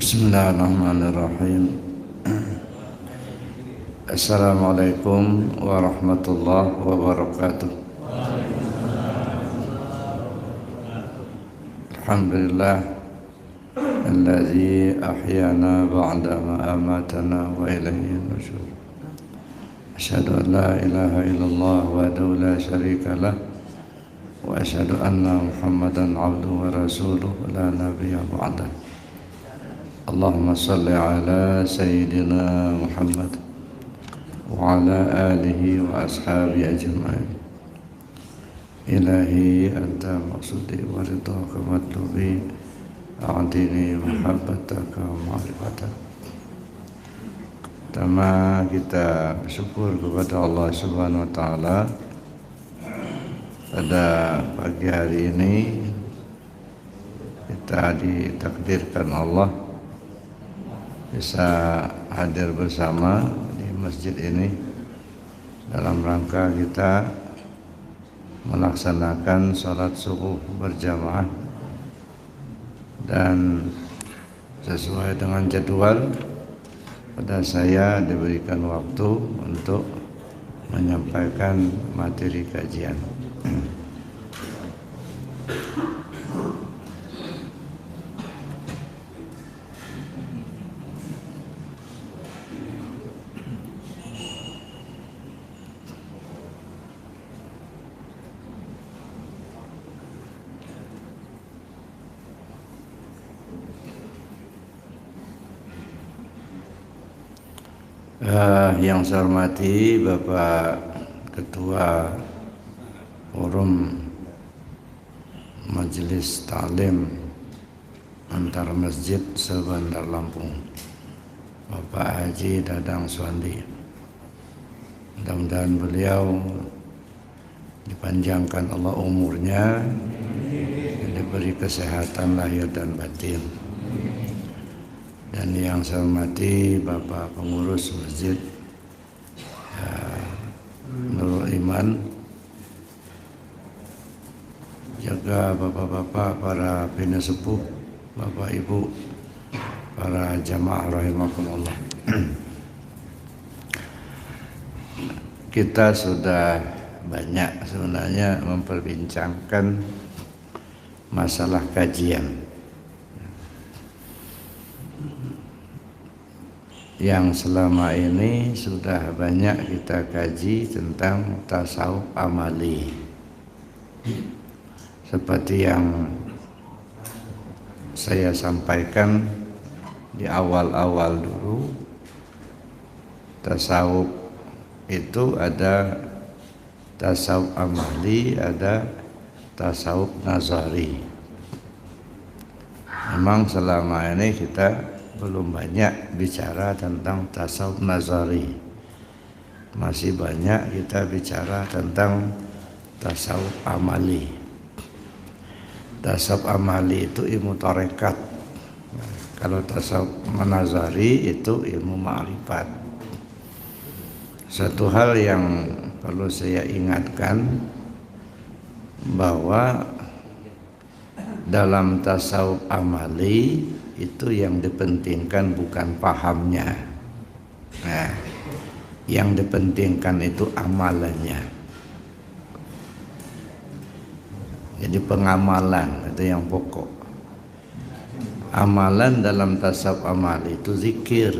Bismillahirrahmanirrahim. Assalamualaikum warahmatullahi wabarakatuh. Alhamdulillah alladzi ahyana ba'da ma amatana wa ilaihi nusyur. Asyhadu an la ilaha illallah wahdahu la syarika lah wa asyhadu anna Muhammadan abduhu wa rasuluhu la nabiyya ba'dah. Allahumma salli ala sayyidina Muhammad wa ala alihi wa ashabi ajma'in. Ilahi anta maqsudi wa ridhaka matlubi a'dini muhabbataka wa ma'rifataka. Pertama kita bersyukur kepada Allah Subhanahu wa taala pada pagi hari ini kita ditakdirkan Allah bisa hadir bersama di masjid ini dalam rangka kita melaksanakan sholat subuh berjamaah, dan sesuai dengan jadwal pada saya diberikan waktu untuk menyampaikan materi kajian. Yang saya hormati Bapak Ketua Forum Majelis Ta'lim Antar Masjid se-Bandar Lampung, Bapak Haji Dadang Suwandi. Mudah-mudahan beliau dipanjangkan Allah umurnya, diberi kesehatan lahir dan batin. Dan yang saya hormati Bapak Pengurus Masjid Nurul Iman, juga bapak-bapak para bina sepuh, bapak ibu, para jamaah rahimakumullah. Kita sudah banyak sebenarnya memperbincangkan masalah kajian yang selama ini sudah banyak kita kaji tentang tasawuf amali. Seperti yang saya sampaikan di awal-awal dulu, tasawuf itu ada tasawuf amali, ada tasawuf nazari. Memang selama ini kita belum banyak bicara tentang tasawuf nazari. Masih banyak kita bicara tentang tasawuf amali. Tasawuf amali itu ilmu tarekat. Kalau tasawuf nazari itu ilmu ma'rifat. Satu hal yang perlu saya ingatkan, bahwa dalam tasawuf amali itu yang dipentingkan bukan pahamnya. Nah, yang dipentingkan itu amalannya. Jadi pengamalan itu yang pokok. Amalan dalam tasawuf amali itu zikir.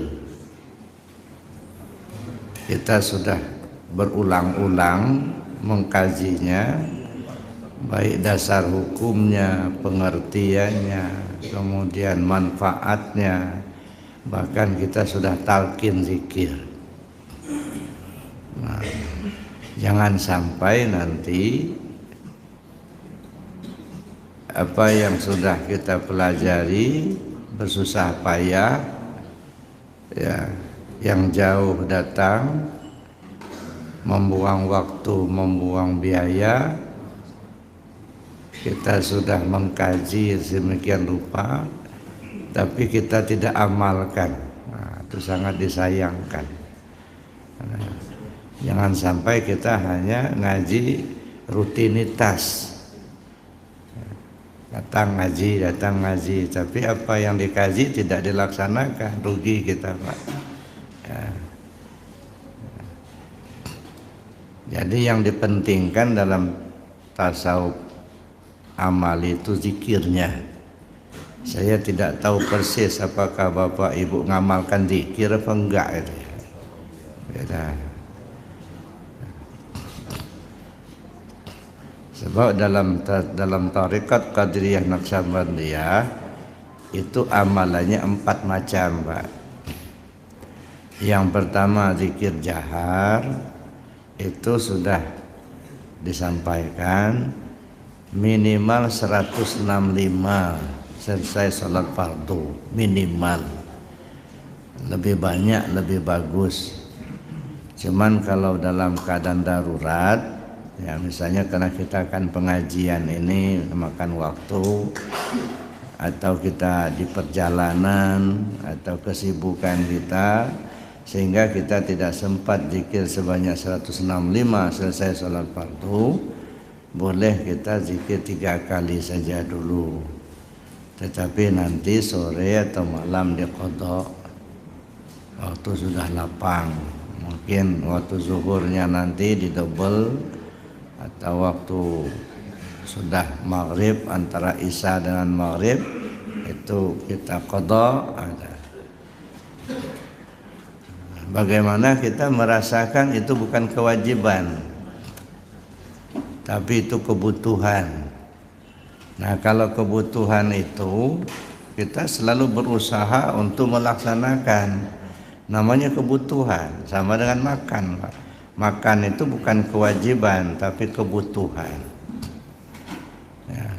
Kita sudah berulang-ulang mengkajinya, baik dasar hukumnya, pengertiannya, kemudian manfaatnya, bahkan kita sudah talqin zikir. Nah, jangan sampai nanti apa yang sudah kita pelajari bersusah payah, ya, yang jauh datang, membuang waktu, membuang biaya. Kita sudah mengkaji sedemikian rupa, tapi kita tidak amalkan. Nah, itu sangat disayangkan. Nah, jangan sampai kita hanya ngaji rutinitas. datang ngaji, tapi apa yang dikaji tidak dilaksanakan, rugi kita, Pak. Ya. Jadi yang dipentingkan dalam tasawuf amal itu zikirnya. Saya tidak tahu persis apakah Bapak Ibu ngamalkan zikir apa enggak itu. Beda. Sebab dalam tarekat Qadiriyah Naqsabandiyah itu amalannya 4 macam, Pak. Yang pertama zikir jahar, itu sudah disampaikan minimal 165 selesai sholat fardu, minimal. Lebih banyak lebih bagus. Cuman kalau dalam keadaan darurat, ya misalnya karena kita kan pengajian ini memakan waktu, atau kita di perjalanan atau kesibukan kita, sehingga kita tidak sempat zikir sebanyak 165 selesai sholat fardu, boleh kita zikir 3 kali saja dulu. Tetapi nanti sore atau malam diqadha, waktu sudah lapang. Mungkin waktu zuhurnya nanti didouble, atau waktu sudah maghrib, antara isya dengan maghrib itu kita qadha. Bagaimana kita merasakan itu bukan kewajiban, tapi itu kebutuhan. Nah, kalau kebutuhan itu kita selalu berusaha untuk melaksanakan. Namanya kebutuhan, sama dengan makan, Pak. Makan itu bukan kewajiban, tapi kebutuhan. Ya.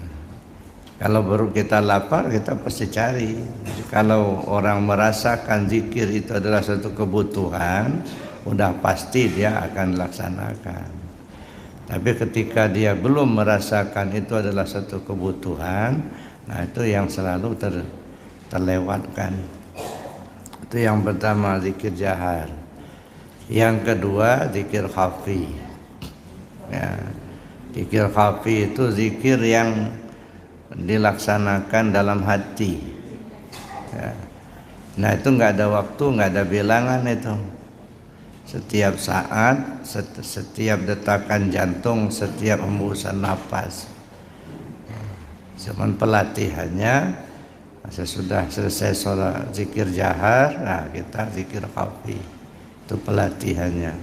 Kalau baru kita lapar, kita pasti cari. Jadi, kalau orang merasakan zikir itu adalah satu kebutuhan, udah pasti dia akan laksanakan. Tapi ketika dia belum merasakan itu adalah satu kebutuhan, nah itu yang selalu terlewatkan. Itu yang pertama, zikir jahar. Yang kedua, zikir khafi. Ya, zikir khafi itu zikir yang dilaksanakan dalam hati. Ya. Nah itu nggak ada waktu, nggak ada bilangan itu. Setiap saat, setiap detakan jantung, setiap hembusan napas. Cuman pelatihannya, sesudah selesai sholat zikir jahar, nah kita zikir khafi. Itu pelatihannya.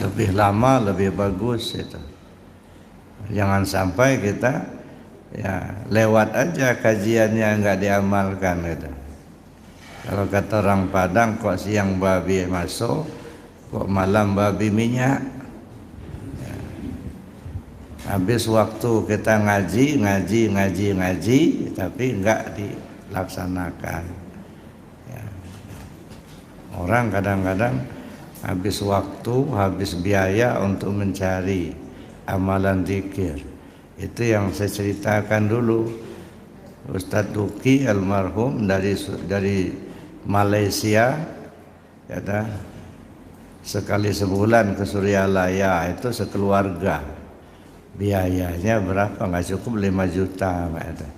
Lebih lama lebih bagus itu. Jangan sampai kita ya lewat aja kajiannya, nggak diamalkan itu. Kalau kata orang Padang, kok siang babi masuk, kok malam babi minyak. Ya. Habis waktu kita ngaji, tapi enggak dilaksanakan. Ya. Orang kadang-kadang habis waktu, habis biaya untuk mencari amalan zikir. Itu yang saya ceritakan dulu. Ustadz Duki almarhum dari Malaysia, kata sekali sebulan ke Suryalaya itu sekeluarga. Biayanya berapa? Nggak cukup 5 juta, kata.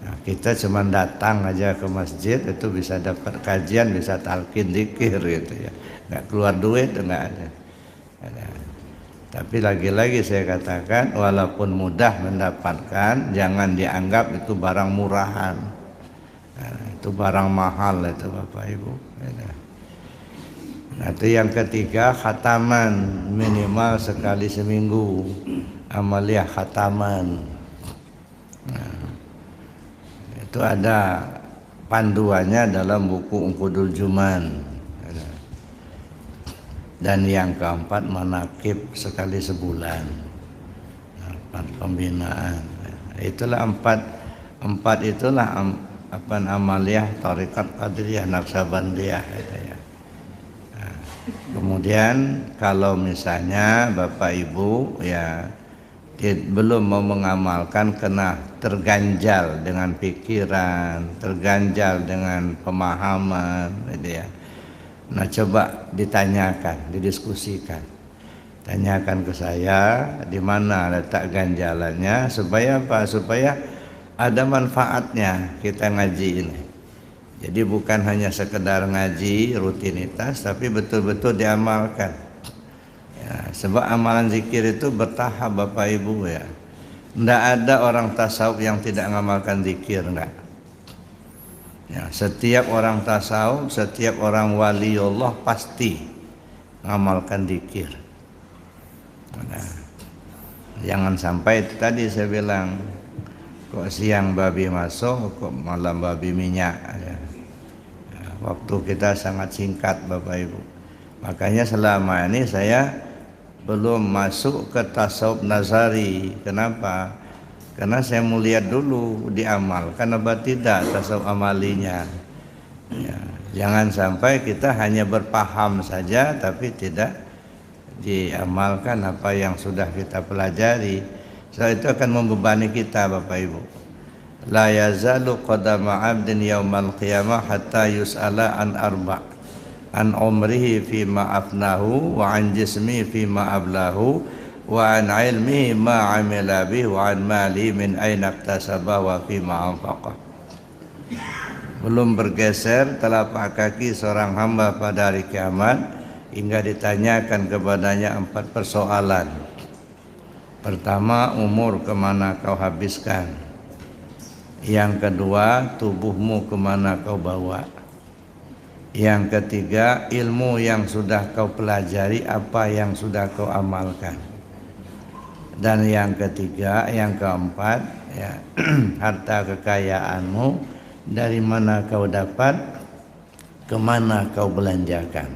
Nah, kita cuma datang aja ke masjid itu bisa dapat kajian, bisa talqin zikir gitu ya. Nggak keluar duit, nggak ada. Tapi lagi-lagi saya katakan, walaupun mudah mendapatkan, jangan dianggap itu barang murahan. Nah, itu barang mahal itu Bapak Ibu. Nah, itu yang ketiga, khataman, minimal sekali seminggu. Amaliyah khataman. Nah, itu ada panduannya dalam buku Ungkudul Juman. Dan yang keempat, manakib sekali sebulan. Nah, pembinaan. Itulah empat itulah amaliyah tarekat Qadiriyah Naqsabandiyah gitu ya. Nah, kemudian kalau misalnya Bapak Ibu ya belum mau mengamalkan, kena terganjal dengan pikiran, terganjal dengan pemahaman gitu ya. Nah, coba ditanyakan, didiskusikan. Tanyakan ke saya di mana letak ganjalannya, supaya apa? Supaya ada manfaatnya kita ngaji ini. Jadi bukan hanya sekedar ngaji rutinitas, tapi betul-betul diamalkan. Ya, sebab amalan zikir itu bertahap Bapak Ibu ya. Tidak ada orang tasawuf yang tidak mengamalkan zikir, enggak. Ya, setiap orang tasawuf, setiap orang waliullah pasti mengamalkan zikir. Nah, jangan sampai itu tadi saya bilang, kok siang babi masuk, kok malam babi minyak. Ya. Waktu kita sangat singkat Bapak Ibu. Makanya selama ini saya belum masuk ke tasawuf nazari. Kenapa? Karena saya mau lihat dulu diamalkan apa tidak tasawuf amalinya. Ya, jangan sampai kita hanya berpaham saja tapi tidak diamalkan apa yang sudah kita pelajari. So, itu akan membebani kita Bapak Ibu. La yazalu qadama 'abdin yaumal qiyamah hatta yus'ala an arba'. An umrihi fima afnahu wa an jismi fima ablahu wa an ilmihi ma 'amila bihi wa an mali min aina iktasaba wa fima anfaqa. Belum bergeser telapak kaki seorang hamba pada hari kiamat hingga ditanyakan kepadanya 4 persoalan. Pertama, umur kemana kau habiskan? Yang kedua, tubuhmu kemana kau bawa? Yang ketiga, ilmu yang sudah kau pelajari, apa yang sudah kau amalkan? Dan yang ketiga, yang keempat, ya, harta kekayaanmu dari mana kau dapat, kemana kau belanjakan?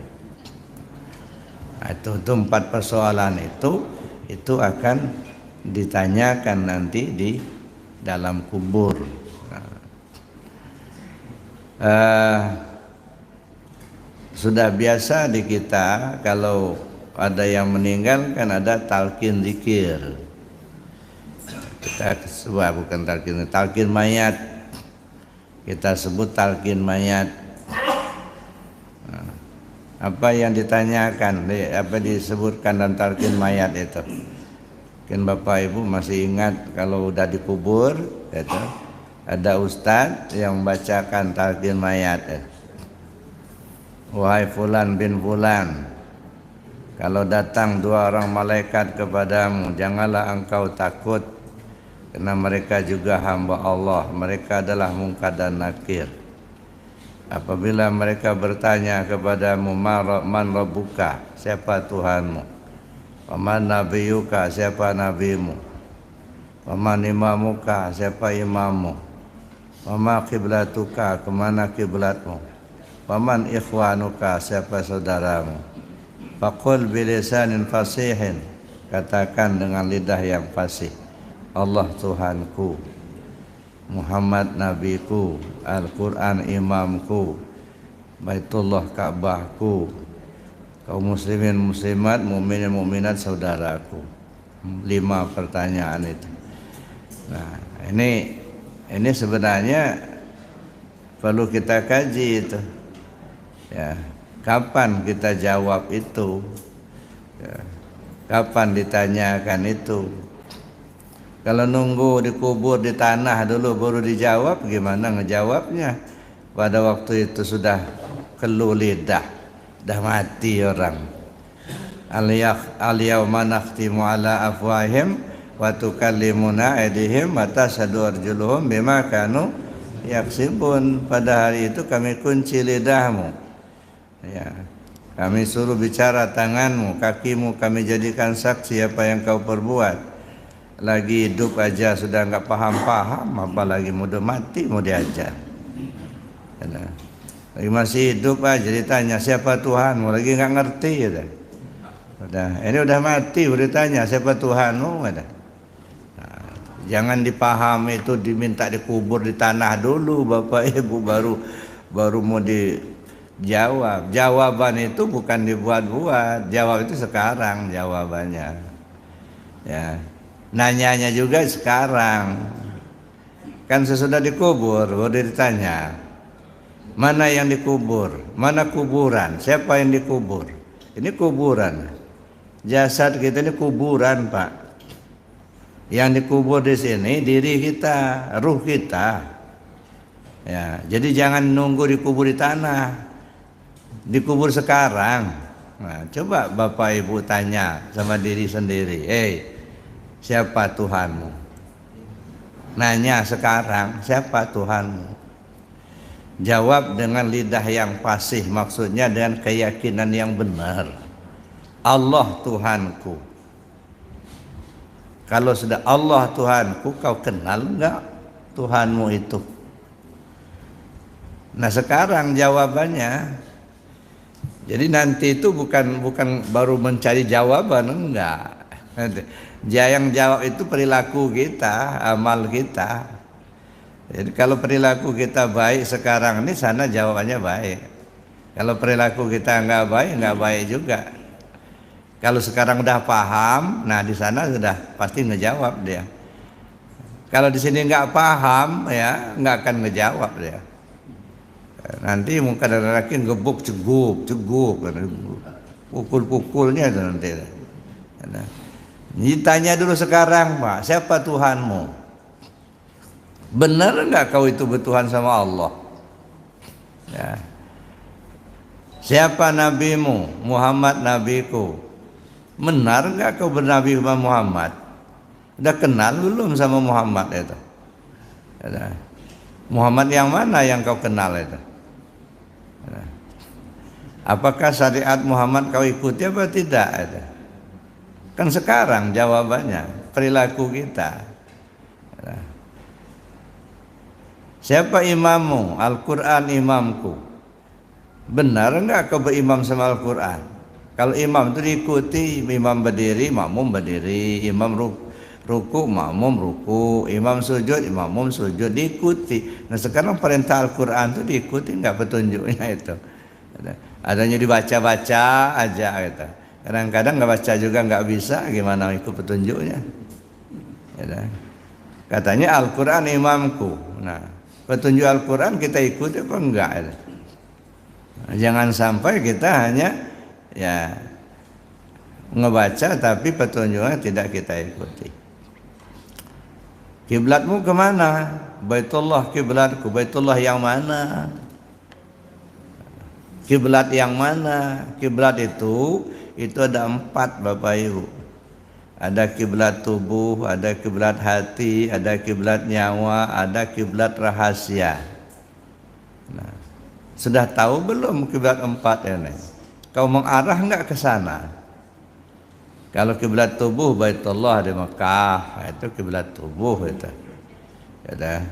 Itu 4 persoalan itu akan ditanyakan nanti di dalam kubur. Sudah biasa di kita kalau ada yang meninggal kan ada talqin zikir. Kita sebut bukan talqin mayat. Kita sebut talqin mayat. Apa yang ditanyakan, apa disebutkan dalam talqin mayat itu? Mungkin Bapak Ibu masih ingat kalau udah dikubur, gitu, ada ustadz yang membacakan talqin mayat. Wahai fulan bin fulan, kalau datang 2 orang malaikat kepadamu, janganlah engkau takut, karena mereka juga hamba Allah, mereka adalah Munkar dan Nakir. Apabila mereka bertanya kepadamu, man rabbuka, siapa Tuhanmu? Waman nabiyuka, siapa nabimu? Waman imamuka, siapa imammu? Wama kiblatuka, kemana kiblatmu? Waman ikhwanuka, siapa saudaramu? Faqul bilisanin fasihin, katakan dengan lidah yang fasih, Allah Tuhanku, Muhammad nabiku, Al-Quran imamku, Baitullah Ka'bahku, kaum muslimin muslimat, mukminin mukminat saudaraku. 5 pertanyaan itu. Nah, ini sebenarnya perlu kita kaji itu. Ya, kapan kita jawab itu? Ya, kapan ditanyakan itu? Kalau nunggu dikubur di tanah dulu baru dijawab, gimana ngejawabnya? Pada waktu itu sudah keluh lidah, dah mati orang. Al-yawma nakhtimu ala afwahim wa tukallimuna aydihim wa tashhadu arjuluhum bima kanu yaksibun. Pada hari itu kami kunci lidahmu. Ya, kami suruh bicara tanganmu, kakimu kami jadikan saksi apa yang kau perbuat. Lagi hidup aja sudah enggak paham-paham, apalagi mudah mati mau diajar. Lagi masih hidup aja ditanya siapa Tuhanmu, lagi enggak ngerti ya. Ini udah mati udah ditanya siapa Tuhanmu ada. Nah, jangan dipahami itu diminta dikubur di tanah dulu Bapak Ibu baru mau dijawab. Jawaban itu bukan dibuat-buat, jawab itu sekarang jawabannya. Ya. Nanyanya juga sekarang. Kan sesudah dikubur baru ditanya. Mana yang dikubur? Mana kuburan? Siapa yang dikubur? Ini kuburan. Jasad kita ini kuburan, Pak. Yang dikubur di sini diri kita, ruh kita. Ya, jadi jangan nunggu dikubur di tanah. Dikubur sekarang. Nah, coba Bapak Ibu tanya sama diri sendiri, siapa Tuhanmu? Nanya sekarang, siapa Tuhanmu? Jawab dengan lidah yang fasih, maksudnya dengan keyakinan yang benar. Allah Tuhanku. Kalau sudah Allah Tuhanku, kau kenal enggak Tuhanmu itu? Nah, sekarang jawabannya. Jadi nanti itu bukan baru mencari jawaban, enggak. Yang jawab itu perilaku kita, amal kita. Jadi kalau perilaku kita baik sekarang ini, sana jawabannya baik. Kalau perilaku kita enggak baik juga. Kalau sekarang udah paham, nah di sana sudah pasti ngejawab dia. Kalau di sini enggak paham, ya enggak akan ngejawab dia. Nanti mungkin ada lagi gebuk cegup, pukul-pukulnya itu nanti. Ditanya dulu sekarang, Pak, siapa Tuhanmu? Benar enggak kau itu bertuhan sama Allah? Ya. Siapa nabimu? Muhammad nabiku. Benar enggak kau bernabi sama Muhammad? Udah kenal belum sama Muhammad itu? Ya. Muhammad yang mana yang kau kenal itu? Apakah syariat Muhammad kau ikuti apa tidak? Kan sekarang jawabannya perilaku kita. Siapa imammu? Al-Quran imamku. Benar enggak kau berimam sama Al-Quran? Kalau imam itu diikuti, imam berdiri, makmum berdiri, imam ruku, makmum ruku, imam sujud, makmum sujud, diikuti. Nah sekarang perintah Al-Quran itu diikuti enggak petunjuknya itu? Adanya dibaca-baca aja gitu. Kadang-kadang nggak baca juga nggak bisa, gimana ikut petunjuknya? Gitu. Katanya Al-Quran imamku. Nah, petunjuk Al-Quran kita ikuti apa enggak? Gitu. Nah, jangan sampai kita hanya ya ngebaca tapi petunjuknya tidak kita ikuti. Kiblatmu kemana? Baitullah kiblatku. Baitullah yang mana? Kiblat yang mana? Kiblat itu ada 4, Bapak Ibu. Ada kiblat tubuh, ada kiblat hati, ada kiblat nyawa, ada kiblat rahasia. Nah, sudah tahu belum kiblat 4 ini? Kau mengarah enggak ke sana? Kalau kiblat tubuh Baitullah di Mekah, itu kiblat tubuh itu. Ya,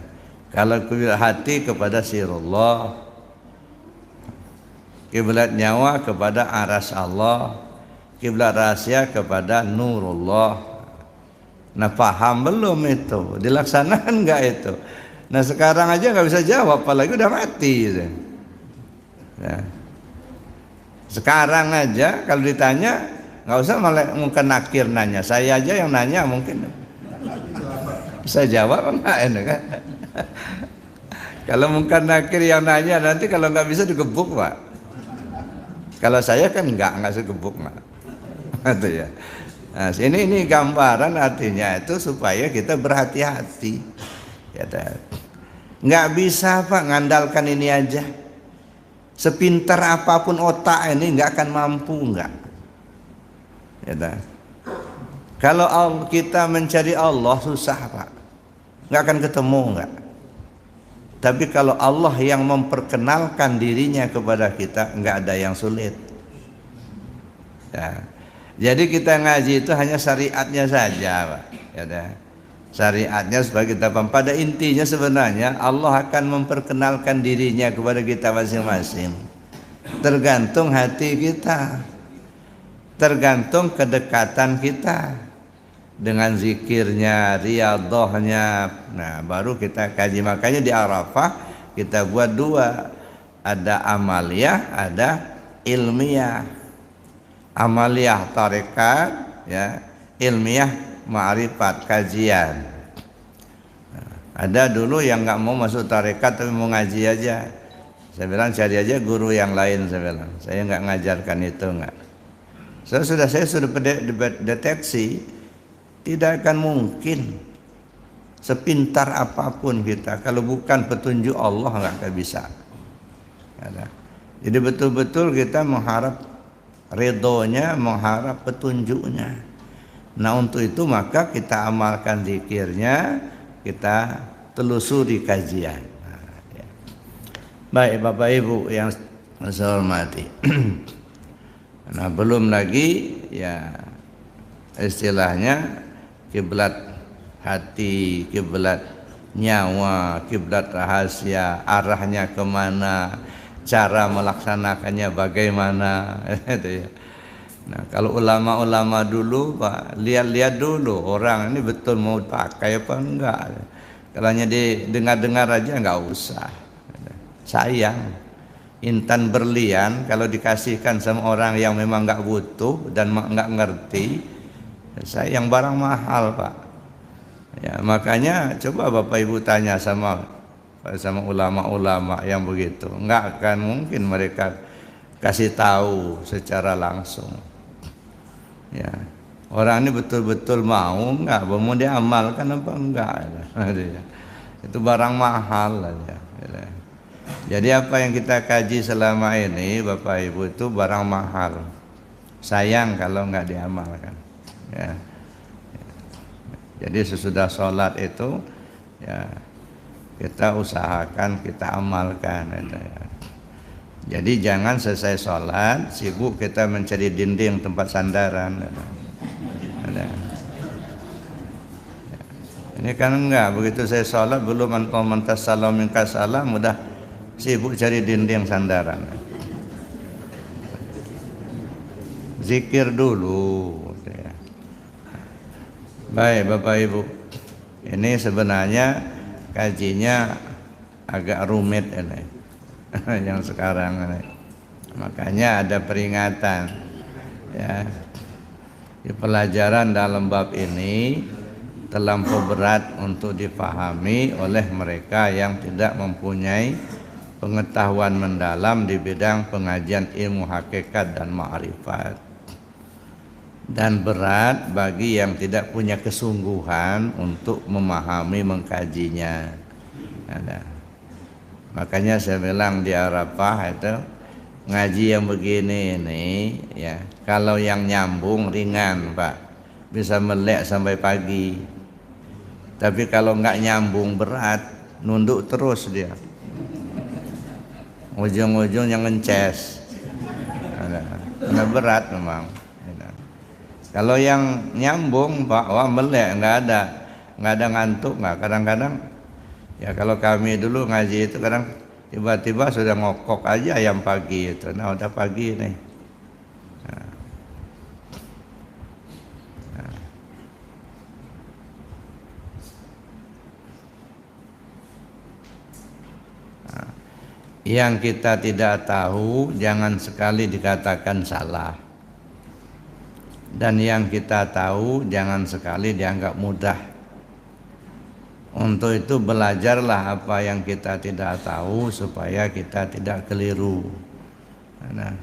kalau kiblat hati kepada sirullah, kiblat nyawa kepada aras Allah, kiblat rahasia kepada nurullah. Nah paham belum itu? Dilaksanakan enggak itu? Nah sekarang aja nggak bisa jawab, apalagi udah mati gitu. Ya. Sekarang aja kalau ditanya nggak usah malah mungkin nakir nanya, saya aja yang nanya mungkin bisa jawab enggak ini kan? Kalau mungkin nakir yang nanya nanti kalau nggak bisa digebuk, Pak. Kalau saya kan enggak segebuk, Pak. Itu ya. Nah, ini gambaran artinya itu supaya kita berhati-hati. Ya, enggak bisa, Pak, ngandalkan ini aja. Sepintar apapun otak ini enggak akan mampu, enggak. Ya, kalau kita mencari Allah susah, Pak. Enggak akan ketemu, enggak. Tapi kalau Allah yang memperkenalkan dirinya kepada kita, enggak ada yang sulit. Ya. Jadi kita ngaji itu hanya syariatnya saja, Pak. Ya, syariatnya supaya kita paham. Pada intinya sebenarnya Allah akan memperkenalkan dirinya kepada kita masing-masing. Tergantung hati kita, tergantung kedekatan kita dengan zikirnya, riyadhahnya. Nah baru kita kaji. Makanya di Arafah kita buat 2, ada amaliyah, ada ilmiah. Amaliyah tarekat, ya, ilmiah ma'rifat, kajian. Nah, ada dulu yang nggak mau masuk tarekat tapi mau ngaji aja. Saya bilang cari aja guru yang lain, saya bilang. Saya nggak ngajarkan itu, nggak. Saya sudah deteksi, tidak akan mungkin sepintar apapun kita kalau bukan petunjuk Allah nggak akan bisa. Jadi betul-betul kita mengharap ridhonya, mengharap petunjuknya. Nah untuk itu maka kita amalkan zikirnya, kita telusuri kajian. Baik Bapak Ibu yang saya hormati. Nah belum lagi ya istilahnya kiblat hati, kiblat nyawa, kiblat rahasia, arahnya kemana, cara melaksanakannya bagaimana. Itu ya. Nah kalau ulama-ulama dulu Pak, lihat-lihat dulu orang ini betul mau pakai apa enggak. Kalau hanya didengar-dengar aja enggak usah. Sayang, intan berlian kalau dikasihkan sama orang yang memang enggak butuh dan enggak ngerti, sayang barang mahal Pak. Ya makanya coba Bapak Ibu tanya sama ulama-ulama yang begitu, enggak akan mungkin mereka kasih tahu secara langsung. Ya, orang ini betul-betul mau enggak, mau diamalkan apa enggak? Itu barang mahal aja. Jadi apa yang kita kaji selama ini Bapak Ibu itu barang mahal. Sayang kalau enggak diamalkan. Ya. Jadi sesudah sholat itu ya kita usahakan kita amalkan. Jadi jangan selesai sholat sibuk kita mencari dinding tempat sandaran. Ini kan enggak, begitu saya sholat belum mantas salam minka salam udah sibuk cari dinding sandaran. Zikir dulu. Baik Bapak Ibu, ini sebenarnya kajinya agak rumit ini. Yang sekarang ini. Makanya ada peringatan ya. Di pelajaran dalam bab ini terlampau berat untuk dipahami oleh mereka yang tidak mempunyai pengetahuan mendalam di bidang pengajian ilmu hakikat dan ma'rifat, dan berat bagi yang tidak punya kesungguhan untuk memahami mengkajinya. Makanya saya bilang di Arafah itu ngaji yang begini ini ya, kalau yang nyambung ringan Pak, bisa melek sampai pagi. Tapi kalau nggak nyambung berat, nunduk terus dia. Ujung-ujung yang ngences. Karena berat memang. Kalau yang nyambung Pak, wah melek, nggak ada ngantuk nggak. Kadang-kadang ya kalau kami dulu ngaji itu kadang tiba-tiba sudah ngokok aja ayam pagi itu. Nah udah pagi nih. Yang kita tidak tahu jangan sekali dikatakan salah. Dan yang kita tahu jangan sekali dianggap mudah. Untuk itu belajarlah apa yang kita tidak tahu supaya kita tidak keliru. Nah,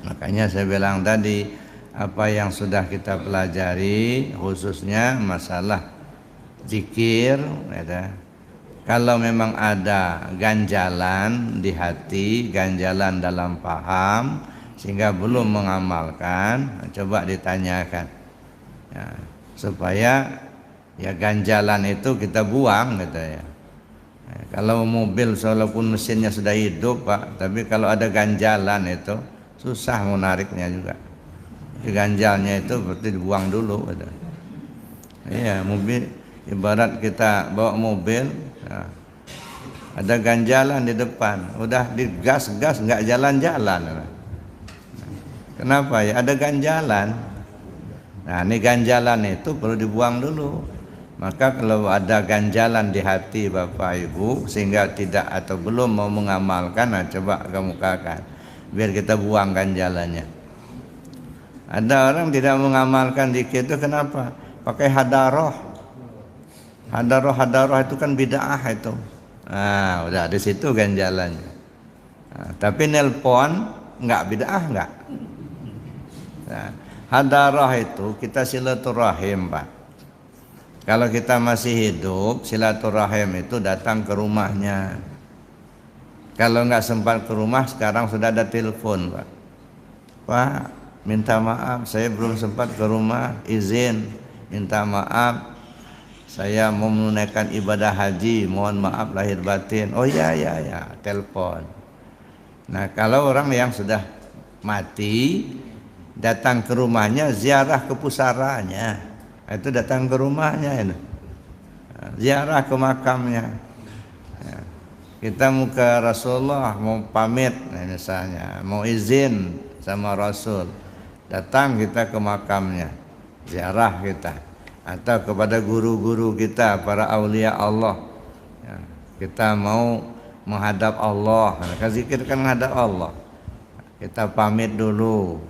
makanya saya bilang tadi, apa yang sudah kita pelajari khususnya masalah zikir ya, kalau memang ada ganjalan di hati, ganjalan dalam paham sehingga belum mengamalkan, coba ditanyakan ya, supaya ya ganjalan itu kita buang gitu ya. Kalau mobil walaupun mesinnya sudah hidup Pak, tapi kalau ada ganjalan itu susah menariknya juga. Ganjalnya itu berarti dibuang dulu gitu. Iya, mobil ibarat kita bawa mobil ya, ada ganjalan di depan, udah digas nggak jalan-jalan. Kenapa ya? Ada ganjalan. Nah ini ganjalan itu perlu dibuang dulu. Maka kalau ada ganjalan di hati Bapak Ibu sehingga tidak atau belum mau mengamalkan, nah coba kemukakan biar kita buang ganjalannya. Ada orang tidak mengamalkan zikir itu kenapa? Pakai hadaroh. Hadaroh itu kan bid'ah itu. Nah udah di situ ganjalannya. Nah, tapi nelpon Enggak bid'ah enggak. Nah, hadarah itu kita silaturahim, Pak. Kalau kita masih hidup, silaturahim itu datang ke rumahnya. Kalau enggak sempat ke rumah, sekarang sudah ada telepon, Pak. Pak, minta maaf, saya belum sempat ke rumah, izin, minta maaf. Saya mau menunaikan ibadah haji, mohon maaf lahir batin. Oh ya, telepon. Nah, kalau orang yang sudah mati, datang ke rumahnya, ziarah ke pusaranya, itu datang ke rumahnya, ini. Ziarah ke makamnya. Kita mau ke Rasulullah, mau pamit, misalnya, mau izin sama Rasul, datang kita ke makamnya, ziarah kita. Atau kepada guru-guru kita, para aulia Allah, ya, kita mau menghadap Allah, kan zikir kan menghadap Allah, kita pamit dulu,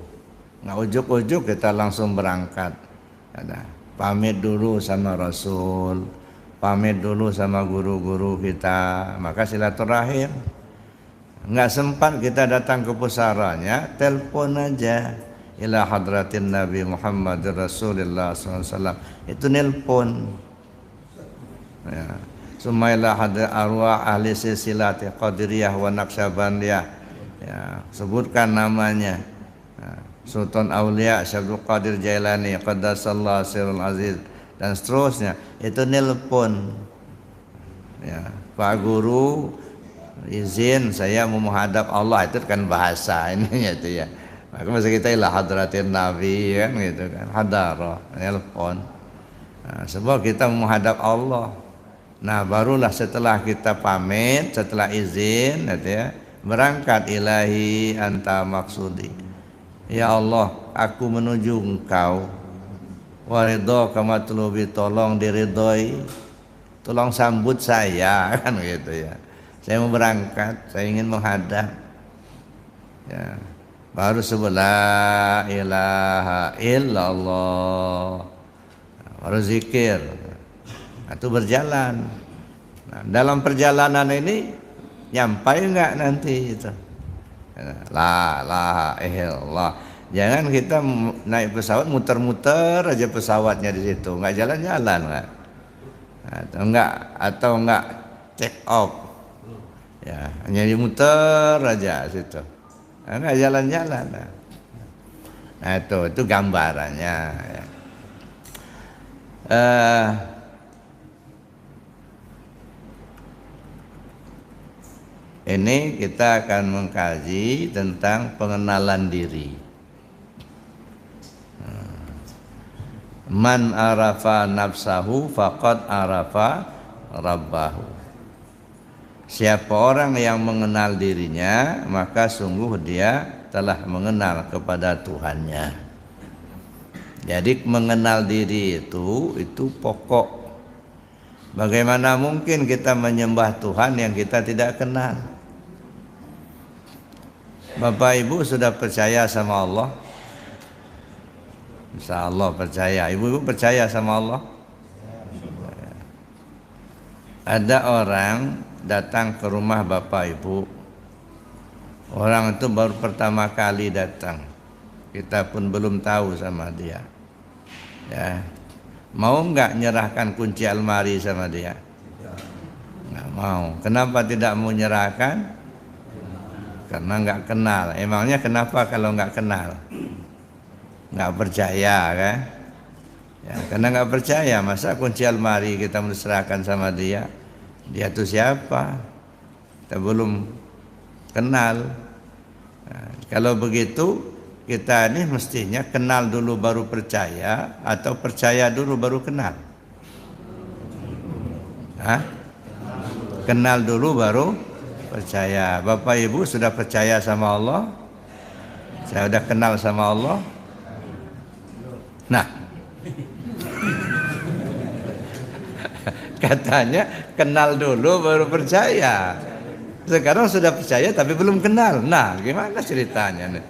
nggak ujuk-ujuk kita langsung berangkat, ya, pamit dulu sama Rasul, pamit dulu sama guru-guru kita, maka silaturahim. Nggak sempat kita datang ke pusaranya, telepon aja. Ila hadratin Nabi Muhammad Rasulullah SAW, itu nelpon, ya. Sumailah hadrat arwah ahli silsilati qadiriyah wa naqsyabandiyah, ya, sebutkan namanya, ya. Sultan Aulia Syabdul Qadir Jailani qaddasallahu sirrul aziz, dan seterusnya, itu nelpon, ya. Pak Guru, izin saya mau menghadap Allah, itu kan bahasa ininya itu, ya. Maka masa kita ila hadratin Nabi, kan gitu kan, hadarah, telepon. Nah, sebab kita menghadap Allah. Nah, barulah setelah kita pamit, setelah izin, gitu ya, berangkat, ilahi anta maksudi. Ya Allah, aku menuju Engkau. Waridho kama tulubi, tolong diridhoi, tolong sambut saya, kan gitu ya. Saya mau berangkat, saya ingin menghadap. Ya. Baru sebut la ilaha illallah, baru zikir, itu berjalan. Nah, dalam perjalanan ini nyampai enggak nanti itu, la ilaha illallah. Jangan kita naik pesawat muter-muter aja pesawatnya di situ, enggak jalan-jalan, enggak. Atau enggak check off, ya, hanya dimuter aja situ. Enggak jalan-jalan. Nah, itu gambarannya, ya. Ini kita akan mengkaji tentang pengenalan diri. Man arafa nafsahu faqad arafa rabbahu. Siapa orang yang mengenal dirinya, maka sungguh dia telah mengenal kepada Tuhannya. Jadi mengenal diri itu pokok. Bagaimana mungkin kita menyembah Tuhan yang kita tidak kenal? Bapak Ibu sudah percaya sama Allah? Insya Allah percaya. Ibu-ibu percaya sama Allah? Ada orang datang ke rumah Bapak Ibu. Orang itu baru pertama kali datang. Kita pun belum tahu sama dia. Ya. Mau enggak nyerahkan kunci almari sama dia? Enggak mau. Kenapa tidak mau nyerahkan? Karena enggak kenal. Emangnya kenapa kalau enggak kenal? Enggak percaya, kan? Ya, karena enggak percaya, masa kunci almari kita menserahkan sama dia? Dia itu siapa? Kita belum kenal. Nah, kalau begitu kita ini mestinya kenal dulu baru percaya, atau percaya dulu baru kenal? Hah? Kenal dulu baru percaya. Bapak Ibu sudah percaya sama Allah? Saya sudah kenal sama Allah? Nah, katanya kenal dulu baru percaya. Sekarang sudah percaya tapi belum kenal. Nah, gimana ceritanya nih?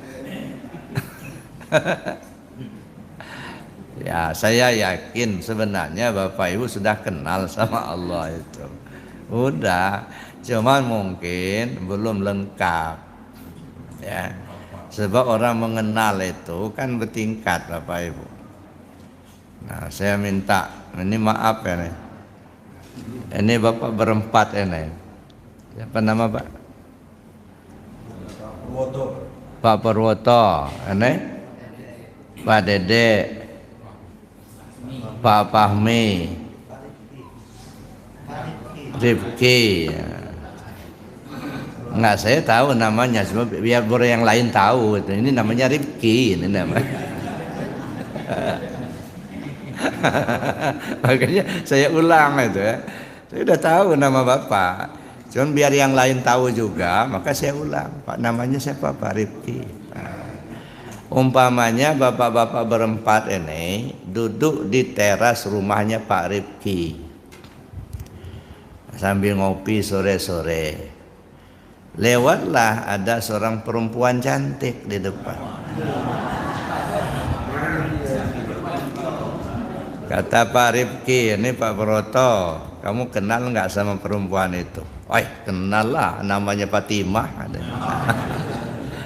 Ya, saya yakin sebenarnya Bapak Ibu sudah kenal sama Allah itu. Udah, cuman mungkin belum lengkap. Ya. Sebab orang mengenal itu kan bertingkat Bapak Ibu. Nah, saya minta, ini maaf ya nih. Ini Bapak berempat ini. Siapa nama Pak? Pak Purwoto. Ini Pak Dede, Pak Fahmi, Rifki. Enggak, saya tahu namanya, cuma biar yang lain tahu. Ini namanya Rifki, ini namanya. Makanya saya ulang itu ya. Saya udah tahu nama Bapak, cuma biar yang lain tahu juga, maka saya ulang. Pak, namanya siapa Pak? Rifki. Umpamanya bapak-bapak berempat ini duduk di teras rumahnya Pak Rifki sambil ngopi sore-sore. Lewatlah ada seorang perempuan cantik di depan. Kata Pak Rifki, ini Pak Broto, kamu kenal nggak sama perempuan itu? Oh, kenal lah, namanya Fatimah.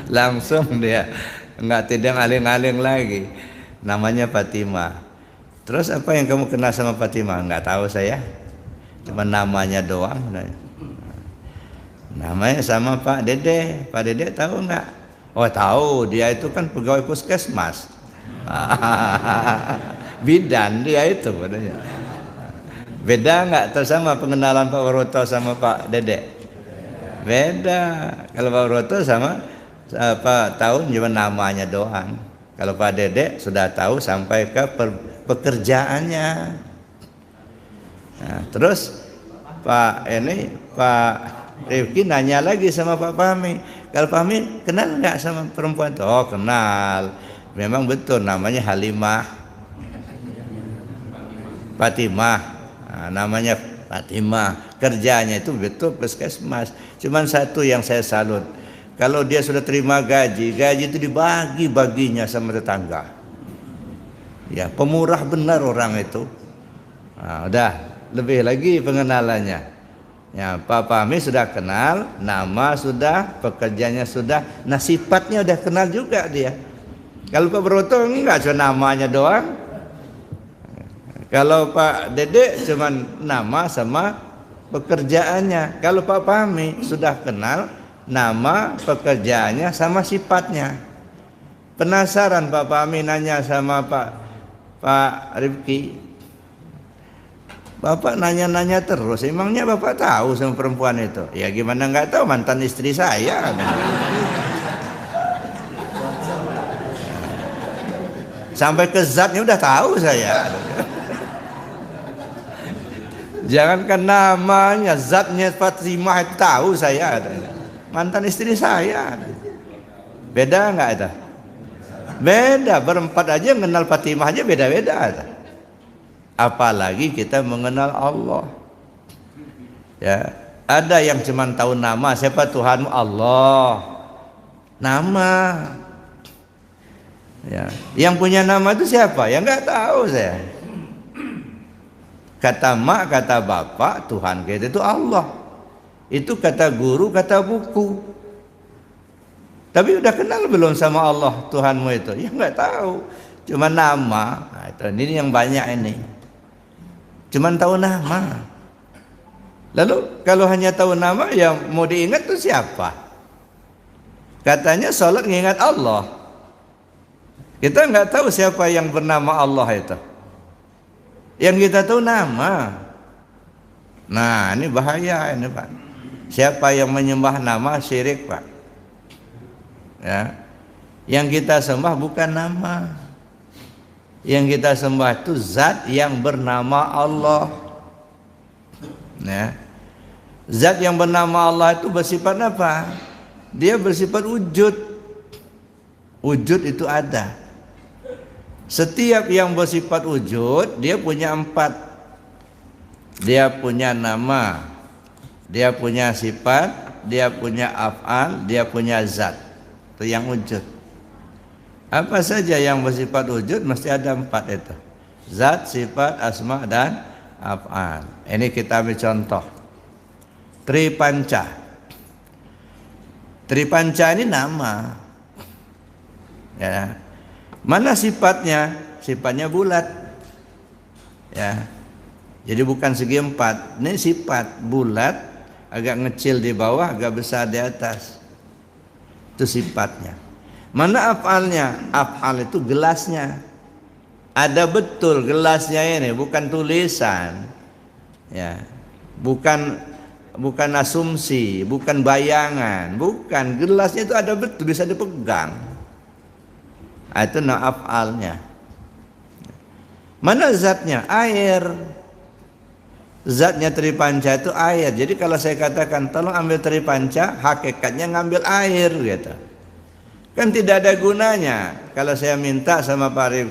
Langsung dia nggak tidak aling-aling lagi, namanya Fatimah. Terus apa yang kamu kenal sama Fatimah? Nggak tahu saya, cuma namanya doang. Namanya sama Pak Dede. Pak Dede tahu nggak? Oh tahu, dia itu kan pegawai puskesmas. Bidan dia itu. Beda nggak sama pengenalan Pak Broto sama Pak Dede? Beda. Kalau Pak Broto sama apa tahu cuma namanya doang. Kalau Pak Dede sudah tahu sampai ke pekerjaannya. Nah, terus Pak Rifki nanya lagi sama Pak Fahmi, kalau Fahmi kenal nggak sama perempuan itu? Oh kenal, memang betul namanya Halimah Fatimah. Nah, namanya Fatimah, kerjanya itu betul puskesmas. Cuman satu yang saya salut, kalau dia sudah terima gaji itu dibagi-baginya sama tetangga. Ya pemurah benar orang itu. Nah, udah lebih lagi pengenalannya. Ya, Pak Fahmi sudah kenal, nama sudah, pekerjaannya sudah, nah sifatnya udah kenal juga dia. Kalau Pak Broto enggak, cuma namanya doang. Kalau Pak Dede cuma nama sama pekerjaannya. Kalau Pak Fahmi sudah kenal nama, pekerjaannya sama sifatnya. Penasaran Pak Fahmi nanya sama Pak Rifki, Bapak nanya-nanya terus, emangnya Bapak tahu sama perempuan itu? Ya gimana nggak tahu, mantan istri saya. Sampai ke zatnya udah tahu saya. Jangankan namanya, zatnya Fatimah itu tahu saya. Mantan istri saya. Beda nggak itu? Beda, berempat aja kenal Fatimah aja beda-beda. Apalagi kita mengenal Allah. Ya, ada yang cuma tahu nama, siapa Tuhanmu? Allah. Nama. Ya, yang punya nama itu siapa? Ya nggak tahu saya. Kata mak, kata bapak, Tuhan kita itu Allah. Itu kata guru, kata buku. Tapi udah kenal belum sama Allah Tuhanmu itu? Ya nggak tahu. Cuma nama. Nah, ini yang banyak ini. Cuman tahu nama. Lalu kalau hanya tahu nama, yang mau diingat tuh siapa? Katanya sholat ngingat Allah. Kita nggak tahu siapa yang bernama Allah itu. Yang kita tahu nama. Nah ini bahaya ini Pak. Siapa yang menyembah nama syirik Pak. Ya. Yang kita sembah bukan nama. Yang kita sembah itu zat yang bernama Allah. Ya. Zat yang bernama Allah itu bersifat apa? Dia bersifat wujud. Wujud itu ada. Setiap yang bersifat wujud, dia punya empat. Dia punya nama, dia punya sifat, dia punya af'al, dia punya zat. Itu yang wujud. Apa saja yang bersifat wujud mesti ada empat itu. Zat, sifat, asma, dan af'al. Ini kita ambil contoh. Tripanca. Tripanca ini nama. Ya. Mana sifatnya? Sifatnya bulat. Ya. Jadi bukan segi empat. Ini sifat bulat, agak ngecil di bawah, agak besar di atas. Itu sifatnya. Mana af'alnya? Af'al itu gelasnya. Ada betul gelasnya ini, bukan tulisan. Ya. Bukan asumsi, bukan bayangan, bukan, gelasnya itu ada betul, bisa dipegang. Itu af'alnya. Mana zatnya? Air. Zatnya tripanca itu air. Jadi kalau saya katakan tolong ambil tripanca, hakikatnya ngambil air gitu. Kan tidak ada gunanya kalau saya minta sama Pak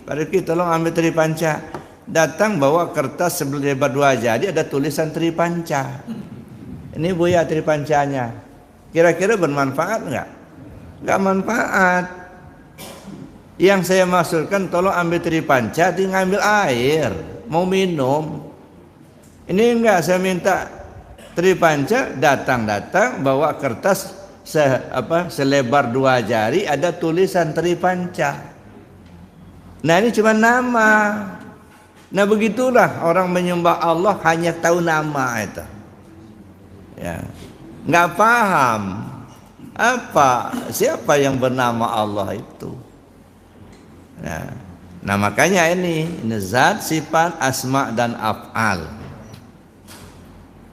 Rifki tolong ambil tripanca. Datang bawa kertas selebar 2 jari, ada tulisan tripanca. Ini Buya tripancanya. Kira-kira bermanfaat enggak? Enggak manfaat. Yang saya maksudkan tolong ambil tripanca, dia ngambil air, mau minum. Ini enggak, saya minta tripanca, datang bawa kertas selebar 2 jari, ada tulisan tripanca. Nah ini cuma nama. Nah begitulah orang menyembah Allah hanya tahu nama itu. Ya, nggak paham siapa yang bernama Allah itu. Nah makanya ini zat, sifat, asma dan af'al.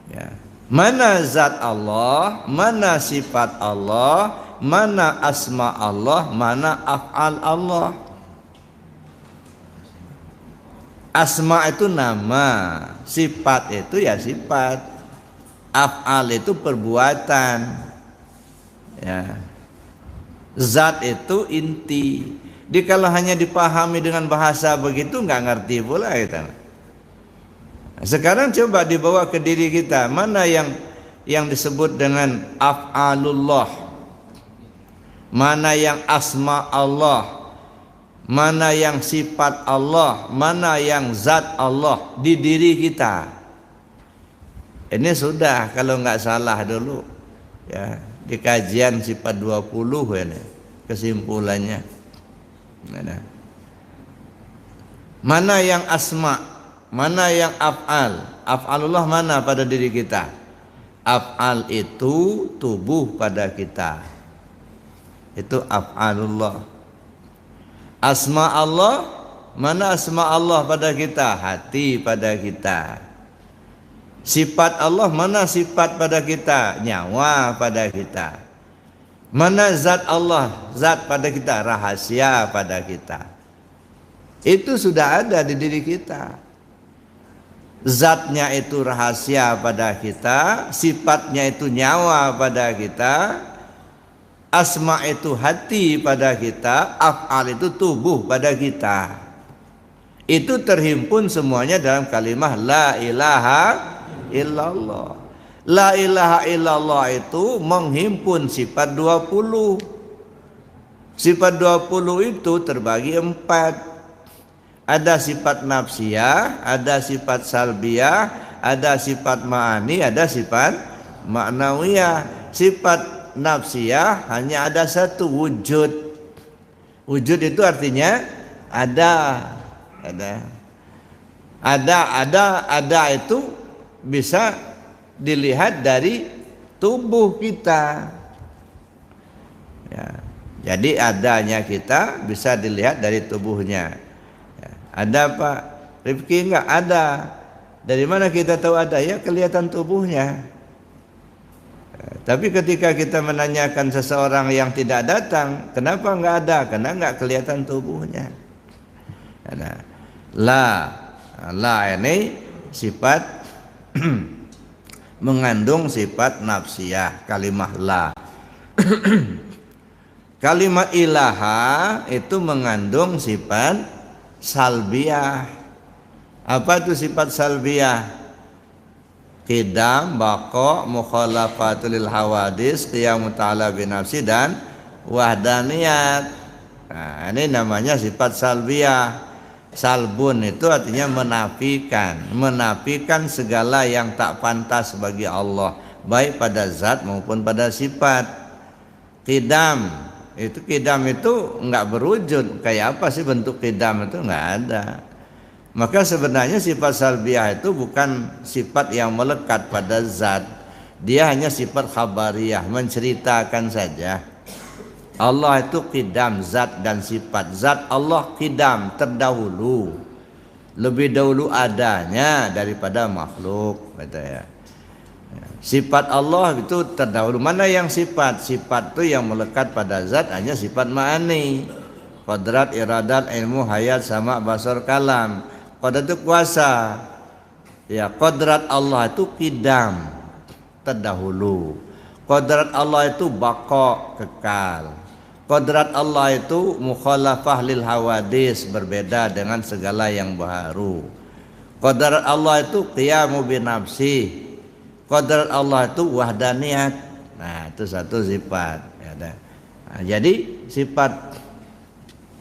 Ya. Mana zat Allah, mana sifat Allah, mana asma Allah, mana af'al Allah. Asma itu nama, sifat itu ya sifat, af'al itu perbuatan, ya. Zat itu inti. Jadi kalau hanya dipahami dengan bahasa begitu nggak ngerti pula kita. Sekarang coba dibawa ke diri kita, mana yang disebut dengan af'alullah, mana yang asma Allah, mana yang sifat Allah, mana yang zat Allah di diri kita. Ini sudah kalau nggak salah dulu ya di kajian sifat 20 ini kesimpulannya. Mana yang asma, mana yang af'al. Af'alullah mana pada diri kita? Af'al itu tubuh pada kita, itu af'alullah. Asma Allah, mana asma Allah pada kita? Hati pada kita. Sifat Allah, mana sifat pada kita? Nyawa pada kita. Mana zat Allah? Zat pada kita, rahasia pada kita. Itu sudah ada di diri kita. Zatnya itu rahasia pada kita, sifatnya itu nyawa pada kita, asma itu hati pada kita, af'al itu tubuh pada kita. Itu terhimpun semuanya dalam kalimat la ilaha illallah. La ilaha illallah itu menghimpun sifat 20. Sifat 20 itu terbagi 4. Ada sifat nafsiyah, ada sifat salbiyah, ada sifat ma'ani, ada sifat ma'nawiyah. Sifat nafsiyah hanya ada satu, wujud. Wujud itu artinya ada itu bisa dilihat dari tubuh kita. Ya, jadi adanya kita bisa dilihat dari tubuhnya. Ada Pak Rifki? Enggak ada. Dari mana kita tahu ada? Ya kelihatan tubuhnya. Tapi ketika kita menanyakan seseorang yang tidak datang, kenapa enggak ada? Karena enggak kelihatan tubuhnya. La ini sifat mengandung sifat nafsiyah, kalimat la. Kalimat ilaha itu mengandung sifat salbiyah. Apa itu sifat salbiyah? Qidam, baqa, mukhalafatul lil hawadis, qiyamut ta'ala binafsi dan wahdaniyat. Nah, ini namanya sifat salbiyah. Salbun itu artinya menafikan segala yang tak pantas bagi Allah, baik pada zat maupun pada sifat. Qidam Itu kidam itu enggak berwujud. Kayak apa sih bentuk kidam itu? Enggak ada. Maka sebenarnya sifat salbiyah itu bukan sifat yang melekat pada zat. Dia hanya sifat khabariyah, menceritakan saja. Allah itu kidam, zat dan sifat. Zat Allah kidam, terdahulu, lebih dahulu adanya daripada makhluk, kata ya. Sifat Allah itu terdahulu. Mana yang sifat? Sifat itu yang melekat pada zat hanya sifat ma'ani. Qadrat, iradat, ilmu, hayat, sama, basar, kalam. Qadrat itu kuasa. Ya, qadrat Allah itu kidam, terdahulu. Qadrat Allah itu baqa, kekal. Qadrat Allah itu mukhalafah lil hawadis, berbeda dengan segala yang baru. Qadrat Allah itu qiyamu binafsi. Qadrat Allah itu wahdaniyat. Nah, itu satu sifat. Nah, jadi sifat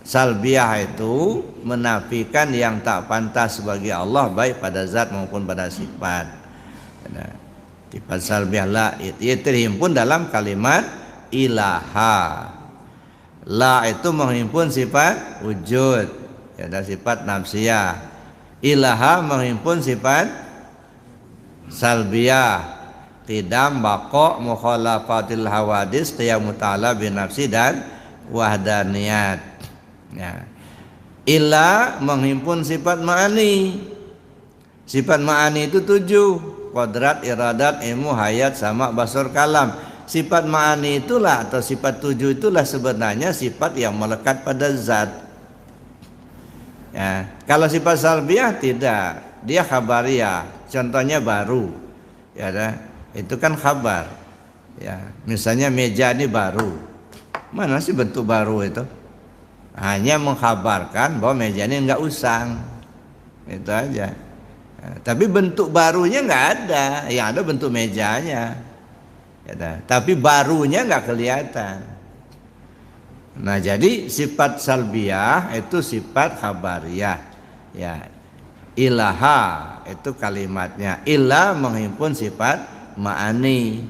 salbiyah itu menafikan yang tak pantas bagi Allah, baik pada zat maupun pada sifat. Sifat salbiyah la itu terhimpun dalam kalimat ilaha. La itu menghimpun sifat wujud, ada sifat nafsiyah. Ilaha menghimpun sifat salbiyah, qidam, baqa, mukhalafatil hawadis, qiyamu ta'ala binafsi dan wahdaniyat. Ya. Illa menghimpun sifat ma'ani. Sifat ma'ani itu 7: qadrat, iradat, ilmu, hayat, sama, basar, kalam. Sifat ma'ani itulah atau sifat 7 itulah sebenarnya sifat yang melekat pada zat. Ya. Kalau sifat salbiyah tidak, dia khabariyah. Contohnya baru. Ya, itu kan khabar. Ya, misalnya meja ini baru. Mana sih bentuk baru itu? Hanya mengkhabarkan bahwa meja ini enggak usang, itu aja. Tapi bentuk barunya enggak ada, yang ada bentuk mejanya. Ya, tapi barunya enggak kelihatan. Nah, jadi sifat salbiyah itu sifat khabariyah. Ya, ilaha itu kalimatnya. Ilah menghimpun sifat ma'ani,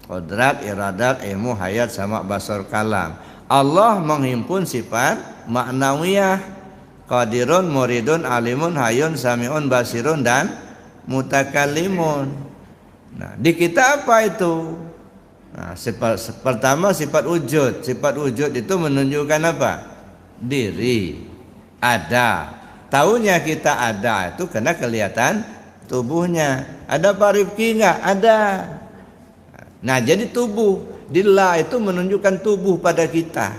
qadrat, iradat, ilmu, hayat, sama, basar, kalam. Allah menghimpun sifat ma'nawiyah, qadirun, muridun, alimun, hayun, sami'un, basirun, dan mutakallimun. Nah, di kita apa itu? Nah, pertama sifat wujud. Sifat wujud itu menunjukkan apa? Diri, ada. Taunya kita ada itu karena kelihatan tubuhnya. Ada Pak Rifki enggak? Ada. Nah, jadi tubuh. Dillah itu menunjukkan tubuh pada kita.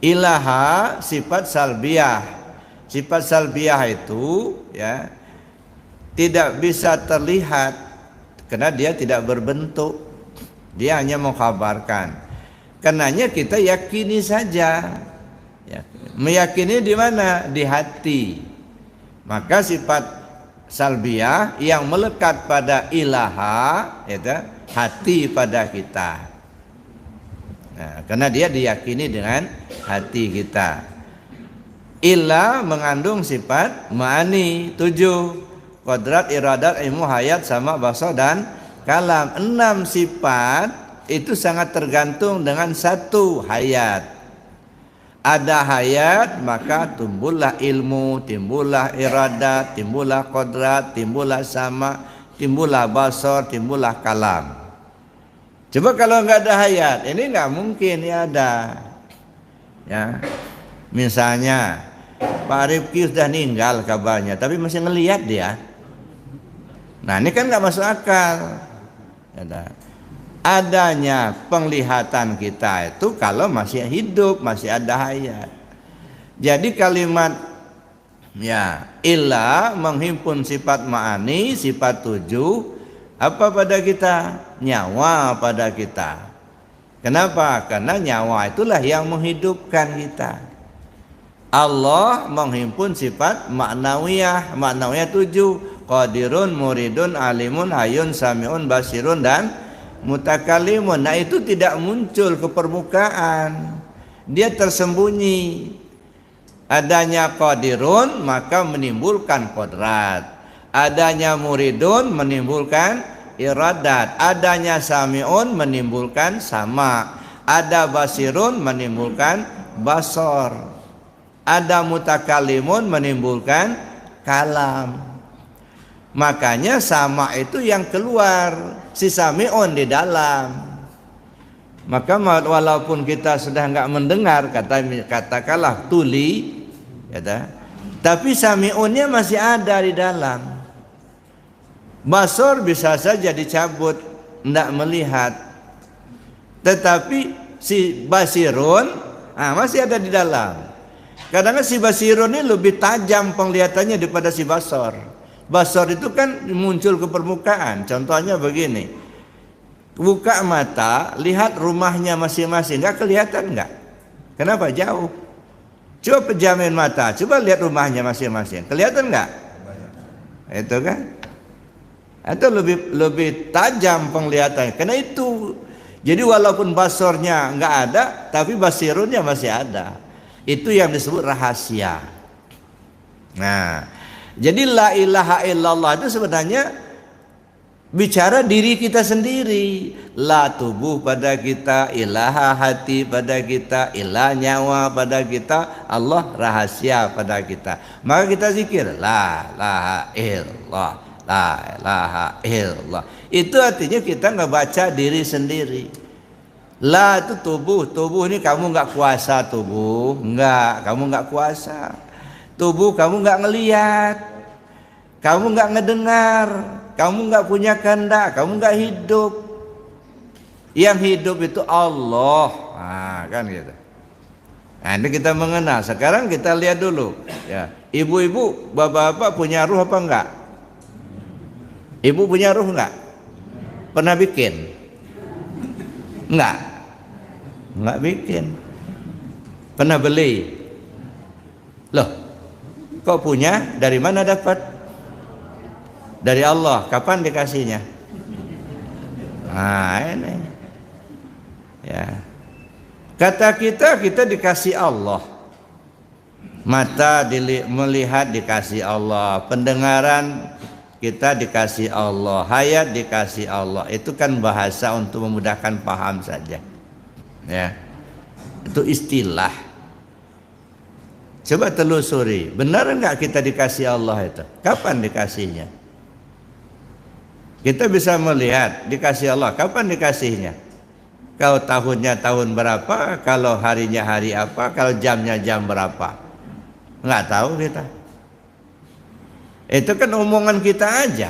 Ilaha sifat salbiyah. Sifat salbiyah itu ya tidak bisa terlihat karena dia tidak berbentuk. Dia hanya mengkhabarkan. Karenanya kita yakini saja. Ya, meyakini di mana? Di hati. Maka sifat salbiyah yang melekat pada ilaha itu hati pada kita. Nah, karena dia diyakini dengan hati kita. Illa mengandung sifat ma'ani 7: qadrat, iradat, ilmu, hayat, sama, basar, dan kalam. 6 sifat itu sangat tergantung dengan satu hayat. Ada hayat maka tumbuhlah ilmu, timbullah iradat, timbullah qadrat, timbullah sama, timbullah basar, timbullah kalam. Coba kalau nggak ada hayat, ini nggak mungkin ya ada. Ya, misalnya Pak Rifki sudah meninggal kabarnya, tapi masih ngelihat dia. Nah, ini kan nggak masuk akal. Ya, adanya penglihatan kita itu kalau masih hidup, masih ada hayat. Jadi kalimat ya illa menghimpun sifat ma'ani, sifat 7. Apa pada kita? Nyawa pada kita. Kenapa? Karena nyawa itulah yang menghidupkan kita. Allah menghimpun sifat ma'nawiyah. Ma'nawiyah 7: qadirun, muridun, alimun, hayun, sami'un, basirun, dan mutakallimun. Nah, itu tidak muncul ke permukaan. Dia tersembunyi. Adanya qadirun maka menimbulkan qadrat. Adanya muridun menimbulkan iradat. Adanya sami'un menimbulkan sama. Ada basirun menimbulkan basor. Ada mutakalimun menimbulkan kalam. Makanya sama itu yang keluar, si sami'un di dalam. Maka walaupun kita sudah enggak mendengar, katakanlah tuli, tapi sami'unnya masih ada di dalam. Basor bisa saja dicabut, enggak melihat. Tetapi si basirun masih ada di dalam. Kadang si basirun ini lebih tajam penglihatannya daripada si basor. Basor itu kan muncul ke permukaan. Contohnya begini. Buka mata, lihat rumahnya masing-masing, enggak kelihatan enggak? Kenapa? Jauh. Coba pejamin mata, coba lihat rumahnya masing-masing. Kelihatan enggak? Itu kan? Atau lebih tajam penglihatannya. Karena itu. Jadi walaupun basornya enggak ada, tapi basirunnya masih ada. Itu yang disebut rahasia. Nah, jadi la ilaha illallah itu sebenarnya bicara diri kita sendiri. La tubuh pada kita, ilaha hati pada kita, ilah nyawa pada kita, Allah rahasia pada kita. Maka kita zikir la ilaha illallah, la ilaha illallah. Itu artinya kita nggak baca diri sendiri. La itu tubuh. Tubuh ini kamu nggak kuasa tubuh, nggak, kamu nggak kuasa. Tubuh kamu nggak ngelihat, kamu nggak ngedengar, kamu nggak punya kehendak, kamu nggak hidup. Yang hidup itu Allah, kan gitu. Nah, ini kita mengenal. Sekarang kita lihat dulu, ya. Ibu-ibu, bapak-bapak punya ruh apa enggak? Ibu punya ruh enggak? Pernah bikin? Enggak bikin. Pernah beli? Loh, kok punya? Dari mana dapat? Dari Allah. Kapan dikasihnya? Ini. Ya. Kata kita dikasih Allah. Mata melihat dikasih Allah. Pendengaran kita dikasih Allah. Hayat dikasih Allah. Itu kan bahasa untuk memudahkan paham saja. Ya. Itu istilah. Coba telusuri. Benar enggak kita dikasih Allah itu? Kapan dikasihnya? Kita bisa melihat dikasih Allah. Kapan dikasihnya? Kalau tahunnya tahun berapa? Kalau harinya hari apa? Kalau jamnya jam berapa? Nggak tahu kita. Itu kan omongan kita aja.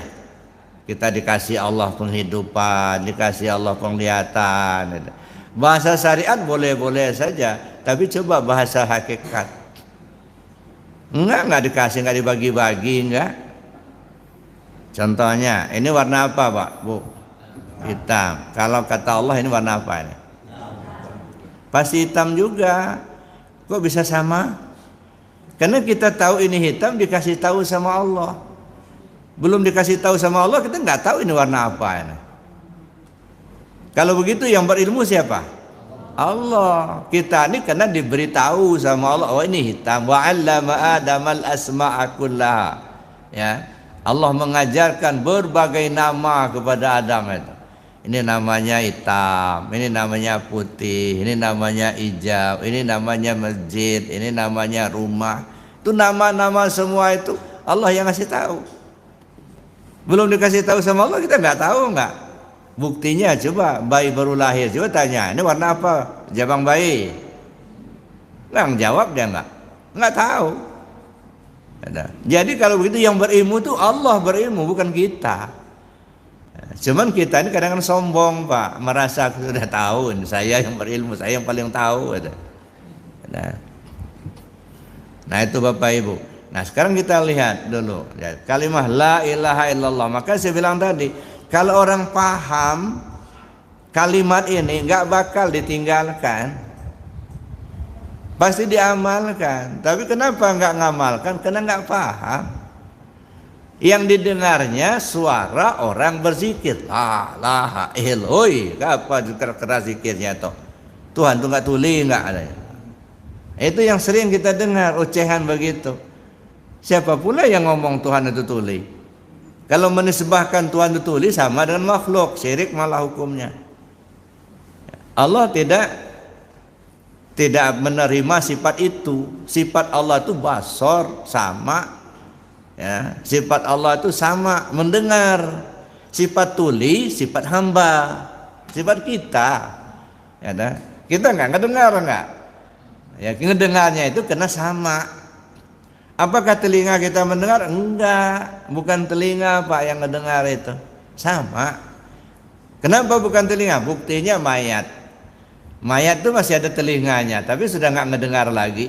Kita dikasih Allah penghidupan, dikasih Allah penglihatan. Bahasa syariat boleh-boleh saja. Tapi coba bahasa hakikat. Enggak dikasih, enggak dibagi-bagi, enggak. Contohnya, ini warna apa, Pak, Bu? Hitam. Kalau kata Allah ini warna apa ini? Pasti hitam juga. Kok bisa sama? Karena kita tahu ini hitam dikasih tahu sama Allah. Belum dikasih tahu sama Allah kita nggak tahu ini warna apa ini. Kalau begitu yang berilmu siapa? Allah. Kita ini karena diberitahu sama Allah, oh ini hitam. Wa 'allama Adamal asma'a kullaha. Ya. Allah mengajarkan berbagai nama kepada Adam itu. Ini namanya hitam, ini namanya putih, ini namanya hijau, ini namanya masjid, ini namanya rumah. Itu nama-nama semua itu Allah yang ngasih tahu. Belum dikasih tahu sama Allah kita nggak tahu nggak. Buktinya coba bayi baru lahir, coba tanya, ini warna apa? Jabang bayi. Nggak jawab dia nggak tahu. Jadi kalau begitu yang berilmu itu Allah berilmu, bukan kita. Cuman kita ini kadang-kadang sombong, Pak, merasa sudah tahu, saya yang berilmu, saya yang paling tahu. Nah itu Bapak Ibu. Nah sekarang kita lihat dulu ya, kalimat la ilaha illallah. Maka saya bilang tadi, kalau orang paham kalimat ini nggak bakal ditinggalkan, pasti diamalkan. Tapi kenapa nggak ngamalkan? Karena nggak paham. Yang didengarnya suara orang berzikir, la ilaha illallah. Apa keras zikirnya toh? Tuhan tuh nggak tuli, nggak ada. Itu yang sering kita dengar, ocehan begitu. Siapa pula yang ngomong Tuhan itu tuli? Kalau menisbahkan Tuhan itu tuli sama dengan makhluk, syirik malah hukumnya. Allah tidak tidak menerima sifat itu. Sifat Allah itu basor, sama. Ya, sifat Allah itu sama, mendengar. Sifat tuli, sifat hamba, sifat kita. Ya, kita nggak ngedengar nggak? Ya, ngedengarnya itu kena sama. Apakah telinga kita mendengar? Enggak, bukan telinga Pak yang ngedengar itu. Sama. Kenapa bukan telinga? Buktinya mayat. Mayat itu masih ada telinganya, tapi sudah nggak ngedengar lagi.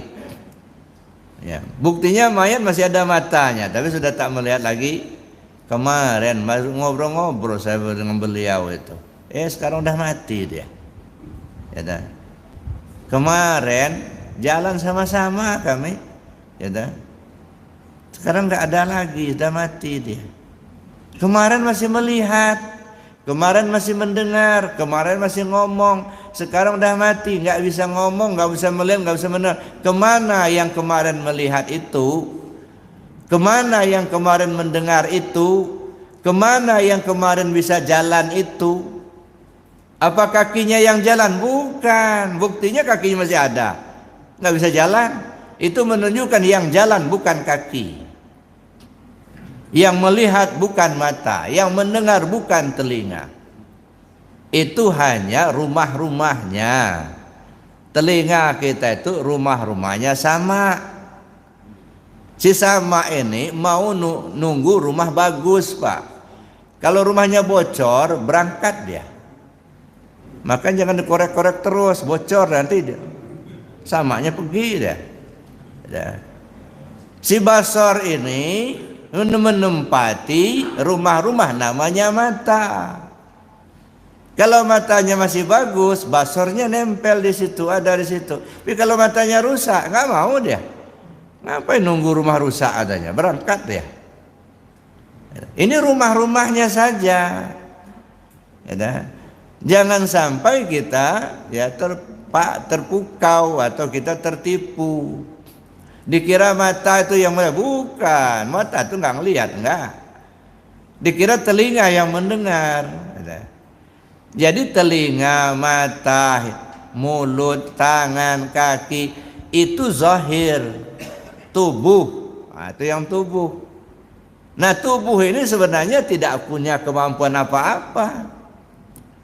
Ya, buktinya mayat masih ada matanya, tapi sudah tak melihat lagi. Kemarin ngobrol-ngobrol saya dengan beliau itu. Sekarang udah mati dia. Ya dah. Kemarin jalan sama-sama kami. Ya dah. Sekarang nggak ada lagi, sudah mati dia. Kemarin masih melihat, kemarin masih mendengar, kemarin masih ngomong. Sekarang udah mati, nggak bisa ngomong, nggak bisa melihat, nggak bisa mendengar. Kemana yang kemarin melihat itu? Kemana yang kemarin mendengar itu? Kemana yang kemarin bisa jalan itu? Apa kakinya yang jalan? Bukan. Buktinya kakinya masih ada, nggak bisa jalan. Itu menunjukkan yang jalan bukan kaki, yang melihat bukan mata, yang mendengar bukan telinga. Itu hanya rumah-rumahnya. Telinga kita itu rumah-rumahnya sama. Si sama ini mau nunggu rumah bagus Pak. Kalau rumahnya bocor, berangkat dia. Maka jangan dikorek-korek terus, bocor nanti dia. Samanya pergi dia. Si basor ini menempati rumah-rumah namanya mata. Kalau matanya masih bagus, basornya nempel di situ, ada di situ. Tapi kalau matanya rusak, nggak mau dia. Ngapain nunggu rumah rusak adanya? Berangkat dia. Ini rumah-rumahnya saja. Ya, jangan sampai kita ya terpukau atau kita tertipu. Dikira mata itu yang melihat, bukan. Mata itu nggak ngelihat, enggak. Dikira telinga yang mendengar. Jadi telinga, mata, mulut, tangan, kaki itu zahir. Tubuh, itu yang tubuh. Nah, tubuh ini sebenarnya tidak punya kemampuan apa-apa.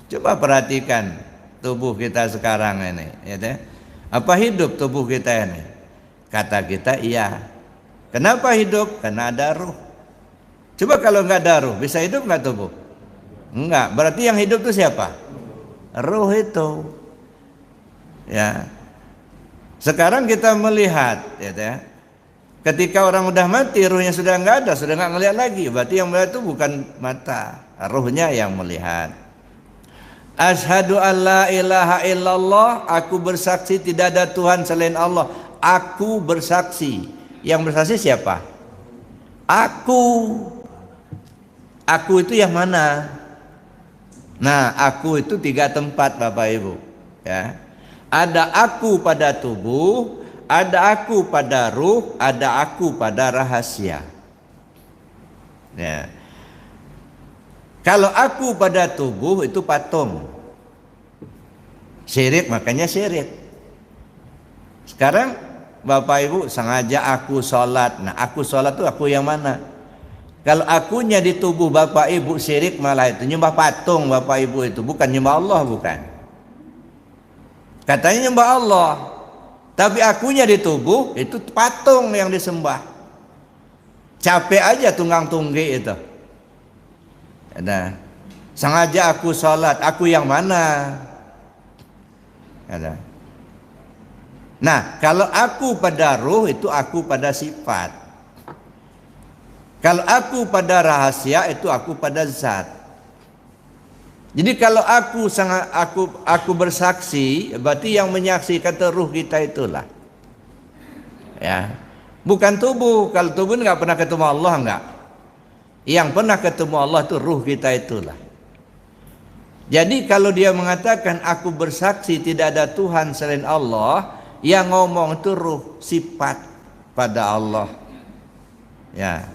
Coba perhatikan tubuh kita sekarang ini, ya deh. Apa hidup tubuh kita ini? Kata kita iya. Kenapa hidup? Karena ada ruh. Coba kalau nggak ada ruh, bisa hidup nggak tubuh? Enggak. Berarti yang hidup itu siapa? Ruh itu. Ya. Sekarang kita melihat, ya deh. Ketika orang udah mati, ruhnya sudah nggak ada, sudah nggak ngelihat lagi. Berarti yang melihat itu bukan mata, ruhnya yang melihat. Asyhadu an la ilaha illallah, aku bersaksi tidak ada Tuhan selain Allah. Aku bersaksi. Yang bersaksi siapa? Aku. Aku itu yang mana? Nah, aku itu 3 tempat Bapak Ibu. Ya. Ada aku pada tubuh, ada aku pada ruh, ada aku pada rahasia. Ya. Kalau aku pada tubuh itu patung. Syirik, makanya syirik. Sekarang Bapak Ibu sengaja aku sholat. Nah, aku sholat itu aku yang mana? Kalau akunya di tubuh Bapak Ibu syirik, malah itu nyembah patung Bapak Ibu itu, bukan nyembah Allah, bukan. Katanya nyembah Allah, tapi akunya di tubuh itu patung yang disembah. Capek aja tunggang tunggi itu. Nah, sengaja aku sholat, aku yang mana? Nah, kalau aku pada ruh itu aku pada sifat. Kalau aku pada rahasia itu aku pada zat. Jadi kalau aku bersaksi, berarti yang menyaksikan itu ruh kita itulah. Ya. Bukan tubuh. Kalau tubuh nggak pernah ketemu Allah, enggak. Yang pernah ketemu Allah itu ruh kita itulah. Jadi kalau dia mengatakan aku bersaksi tidak ada Tuhan selain Allah, yang ngomong itu ruh, sifat pada Allah. Ya.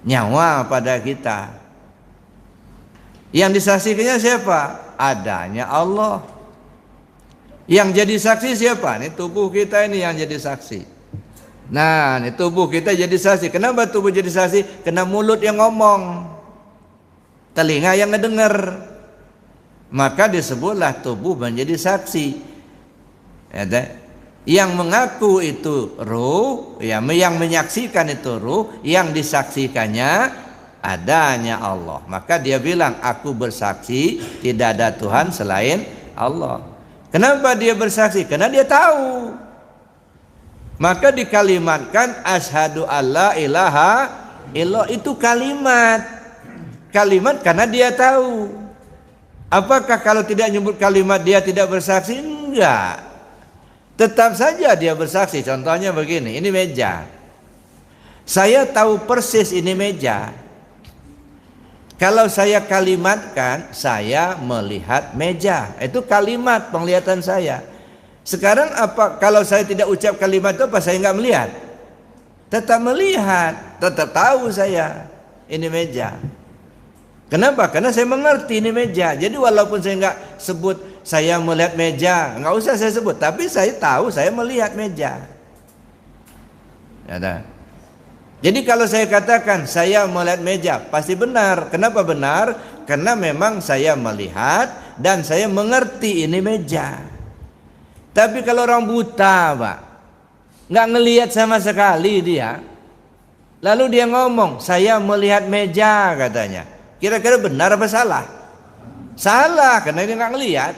Nyawa pada kita. Yang disaksikannya siapa? Adanya Allah. Yang jadi saksi siapa? Ini tubuh kita ini yang jadi saksi. Nah, ini tubuh kita jadi saksi. Kenapa tubuh jadi saksi? Karena mulut yang ngomong, telinga yang ngedengar. Maka disebutlah tubuh menjadi saksi. Yang mengaku itu ruh, yang menyaksikan itu ruh, yang disaksikannya adanya Allah. Maka dia bilang, aku bersaksi tidak ada Tuhan selain Allah. Kenapa dia bersaksi? Karena dia tahu. Maka dikalimatkan asyhadu alla ilaha illallah, itu kalimat. Kalimat karena dia tahu. Apakah kalau tidak nyebut kalimat dia tidak bersaksi? Enggak. Tetap saja dia bersaksi. Contohnya begini, ini meja. Saya tahu persis ini meja. Kalau saya kalimatkan, saya melihat meja. Itu kalimat penglihatan saya. Sekarang apa kalau saya tidak ucap kalimat itu, apa saya nggak melihat? Tetap melihat, tetap tahu saya ini meja. Kenapa? Karena saya mengerti ini meja. Jadi walaupun saya nggak sebut saya melihat meja, nggak usah saya sebut, tapi saya tahu saya melihat meja. Ya, jadi kalau saya katakan saya melihat meja, pasti benar. Kenapa benar? Karena memang saya melihat dan saya mengerti ini meja. Tapi kalau orang buta, Pak, nggak ngelihat sama sekali dia, lalu dia ngomong, saya melihat meja katanya. Kira-kira benar apa salah? Salah, karena dia nggak ngelihat.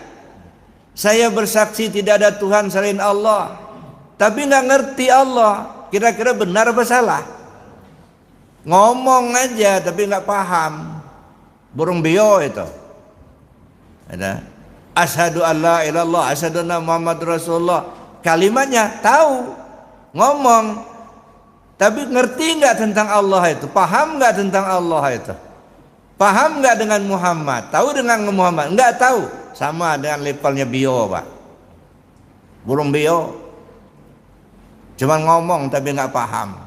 Saya bersaksi tidak ada Tuhan selain Allah, tapi nggak ngerti Allah. Kira-kira benar apa salah? Ngomong aja tapi nggak paham, burung beo itu. Ada asyhadu alla ilallah, asyhadu anna Muhammadur Rasulullah. Kalimatnya tahu, ngomong, tapi ngerti nggak tentang Allah itu? Paham nggak tentang Allah itu? Paham nggak dengan Muhammad? Tahu dengan Muhammad? Nggak tahu. Sama dengan levelnya beo, Pak. Burung beo, cuma ngomong tapi nggak paham.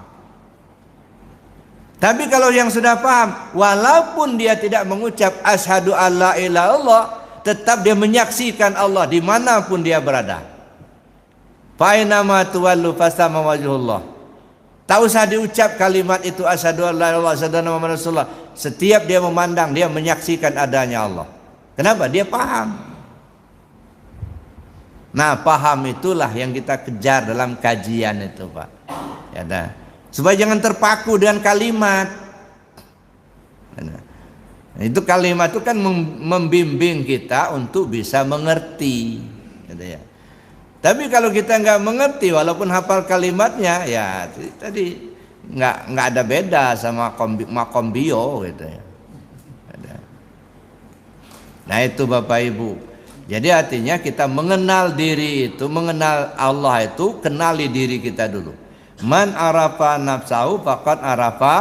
Tapi kalau yang sudah paham, walaupun dia tidak mengucap asyhadu alla ilaha illallah, tetap dia menyaksikan Allah dimanapun dia berada. Fa inama tuwallu fasama wajhullah. Tak usah diucap kalimat itu asyhadu alla ilaha illallah, asyhadu anna Muhammadar Rasulullah. Setiap dia memandang, dia menyaksikan adanya Allah. Kenapa? Dia paham. Nah, paham itulah yang kita kejar dalam kajian itu, Pak. Ya dah. Supaya jangan terpaku dengan kalimat. Itu kalimat itu kan membimbing kita untuk bisa mengerti, gitu ya. Tapi kalau kita nggak mengerti, walaupun hafal kalimatnya, ya tadi nggak ada beda sama makom bio, gitu ya. Nah itu Bapak Ibu. Jadi artinya kita mengenal diri itu, mengenal Allah itu, kenali diri kita dulu. Man arafa nafsahu faqad arafa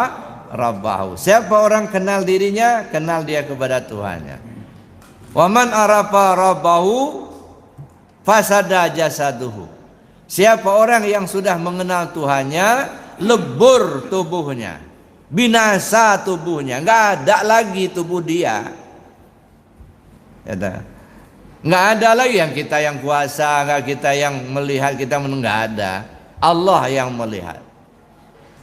rabbahu. Siapa orang kenal dirinya, kenal dia kepada Tuhannya. Wa man arafa rabbahu fasada jasaduhu. Siapa orang yang sudah mengenal Tuhannya, lebur tubuhnya, binasa tubuhnya, nggak ada lagi tubuh dia. Nggak ada lagi yang kita yang kuasa, nggak kita yang melihat, kita nggak ada. Allah yang melihat.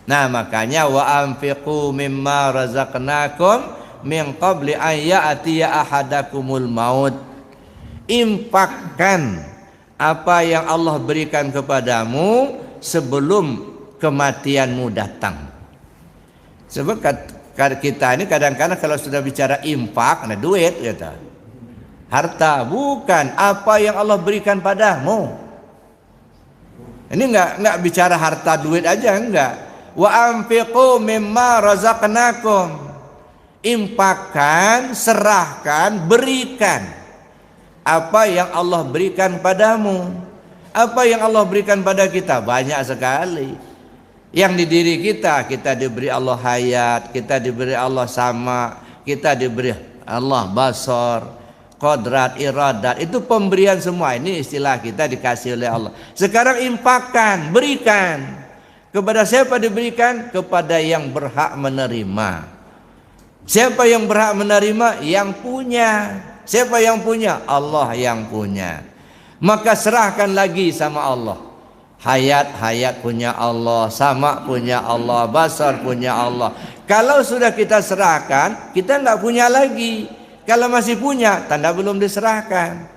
Nah makanya wa anfiqu mimma razaqnakum min qabli an ya'tiya ahadakumul maut. Infakkan apa yang Allah berikan kepadamu sebelum kematianmu datang. Sebab kita ini kadang-kadang kalau sudah bicara infak, nah duit gitu. Harta, bukan apa yang Allah berikan padamu. Ini enggak bicara harta duit aja, enggak. Wa anfiqu mimma razaqnakum. Infakkan, serahkan, berikan apa yang Allah berikan padamu. Apa yang Allah berikan pada kita banyak sekali. Yang di diri kita diberi Allah hayat, kita diberi Allah sama, kita diberi Allah basar, kodrat, iradat, itu pemberian semua. Ini istilah kita dikasih oleh Allah. Sekarang infakkan, berikan. Kepada siapa diberikan? Kepada yang berhak menerima. Siapa yang berhak menerima? Yang punya. Siapa yang punya? Allah yang punya. maka serahkan lagi sama Allah. Hayat punya Allah, sama punya Allah, basar punya Allah. Kalau sudah kita serahkan, kita nggak punya lagi. Kalau masih punya, tanda belum diserahkan.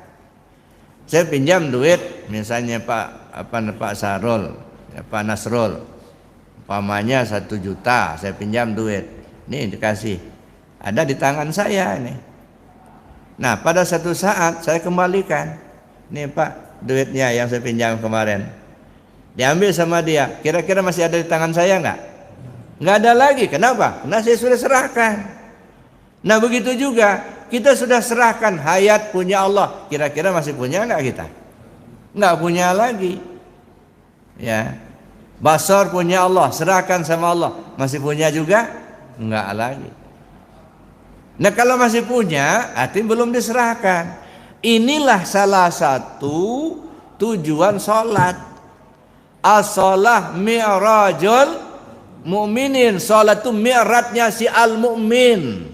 Saya pinjam duit, misalnya Pak Sarul, ya, Pak Nasrul, umpamanya 1 juta, saya pinjam duit. Nih dikasih, ada di tangan saya ini. Nah, pada satu saat saya kembalikan. Nih Pak, duitnya yang saya pinjam kemarin. Diambil sama dia. Kira-kira masih ada di tangan saya nggak? Nggak ada lagi. Kenapa? Karena saya sudah serahkan. Nah, begitu juga kita sudah serahkan hayat punya Allah. Kira-kira masih punya nggak kita? Nggak punya lagi. Ya. Basar punya Allah, serahkan sama Allah. Masih punya juga? Nggak lagi. Nah, kalau masih punya, artinya belum diserahkan. Inilah salah satu tujuan sholat. As-sholah mi'rajul mu'minin. Sholat itu mi'rajnya si al-mu'min.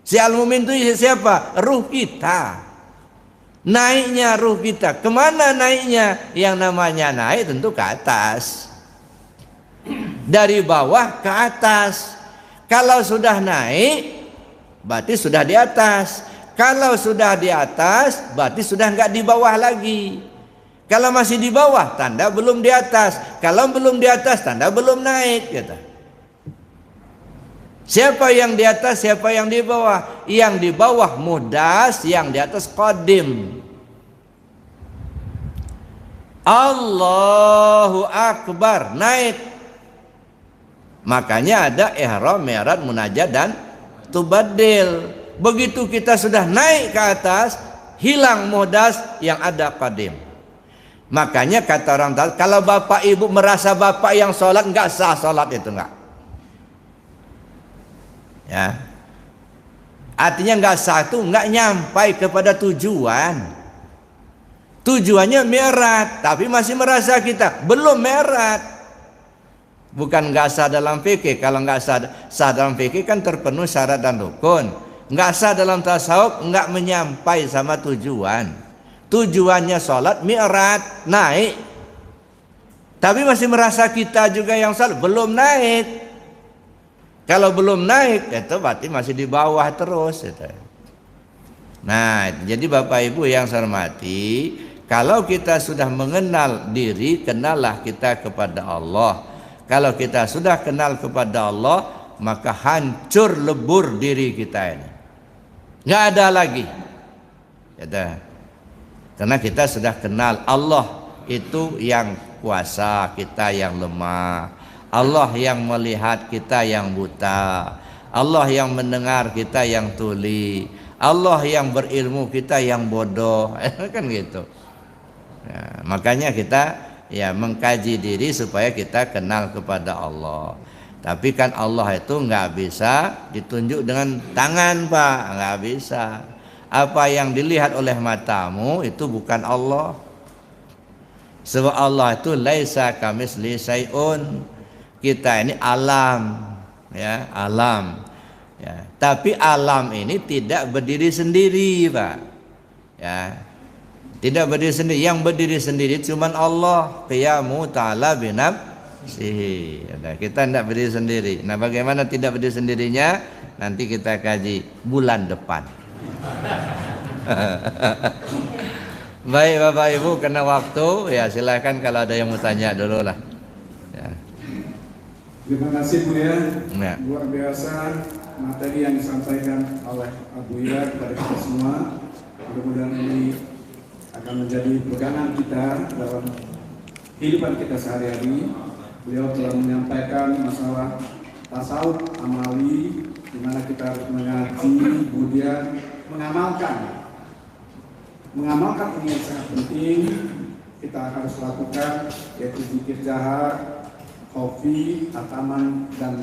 Si al-mu'min itu siapa? Ruh kita. Naiknya ruh kita. Kemana naiknya? Yang namanya naik tentu ke atas. Dari bawah ke atas. Kalau sudah naik, berarti sudah di atas. Kalau sudah di atas, berarti sudah enggak di bawah lagi. Kalau masih di bawah, tanda belum di atas. Kalau belum di atas, tanda belum naik. Gitu. Siapa yang di atas, siapa yang di bawah? Yang di bawah mudas, yang di atas qadim. Allahu Akbar, naik. Makanya ada ihram, mi'raj, munajat dan tubaddil. Begitu kita sudah naik ke atas, hilang mudas, yang ada qadim. Makanya kata orang tahu, kalau bapak ibu merasa bapak yang sholat enggak sah sholat itu enggak. Ya. Artinya enggak sah itu enggak nyampai kepada tujuan. Tujuannya mi'raj, tapi masih merasa kita belum mi'raj. Bukan enggak sah dalam fikih. Kalau enggak sah dalam fikih kan terpenuhi syarat dan rukun. Enggak sah dalam tasawuf, enggak menyampai sama tujuan. Tujuannya sholat mi'raj, naik. Tapi masih merasa kita juga yang sholat belum naik. Kalau belum naik, itu berarti masih di bawah terus. Gitu. Nah, jadi Bapak Ibu yang saya hormati, kalau kita sudah mengenal diri, kenallah kita kepada Allah. Kalau kita sudah kenal kepada Allah, maka hancur lebur diri kita ini. Nggak ada lagi. Gitu. Karena kita sudah kenal Allah itu yang kuasa, kita yang lemah. Allah yang melihat, kita yang buta. Allah yang mendengar, kita yang tuli. Allah yang berilmu, kita yang bodoh. Kan gitu. Nah, makanya kita ya mengkaji diri supaya kita kenal kepada Allah. Tapi kan Allah itu nggak bisa ditunjuk dengan tangan, Pak. Nggak bisa. Apa yang dilihat oleh matamu itu bukan Allah. Sebab Allah itu laisa kamitsli syai'un. Kita ini alam, ya, alam. Ya, tapi alam ini tidak berdiri sendiri, Pak. Ya. Tidak berdiri sendiri. Yang berdiri sendiri cuma Allah. Qiyamu ta'ala binafsihi. Kita tidak berdiri sendiri. Nah, bagaimana tidak berdiri sendirinya? Nanti kita kaji bulan depan. Baik Bapak Ibu, kena waktu ya, silakan kalau ada yang mau tanya dulu lah ya. Terima kasih Buya Ya. Luar biasa materi yang disampaikan oleh Abu Ira kepada kita semua. Mudah-mudahan ini akan menjadi pegangan kita dalam kehidupan kita sehari-hari. Beliau telah menyampaikan masalah tasawuf amali, di mana kita harus mengaji, kemudian mengamalkan ini yang sangat penting. Kita harus lakukan, yaitu zikir jahar, khofi, hataman, dan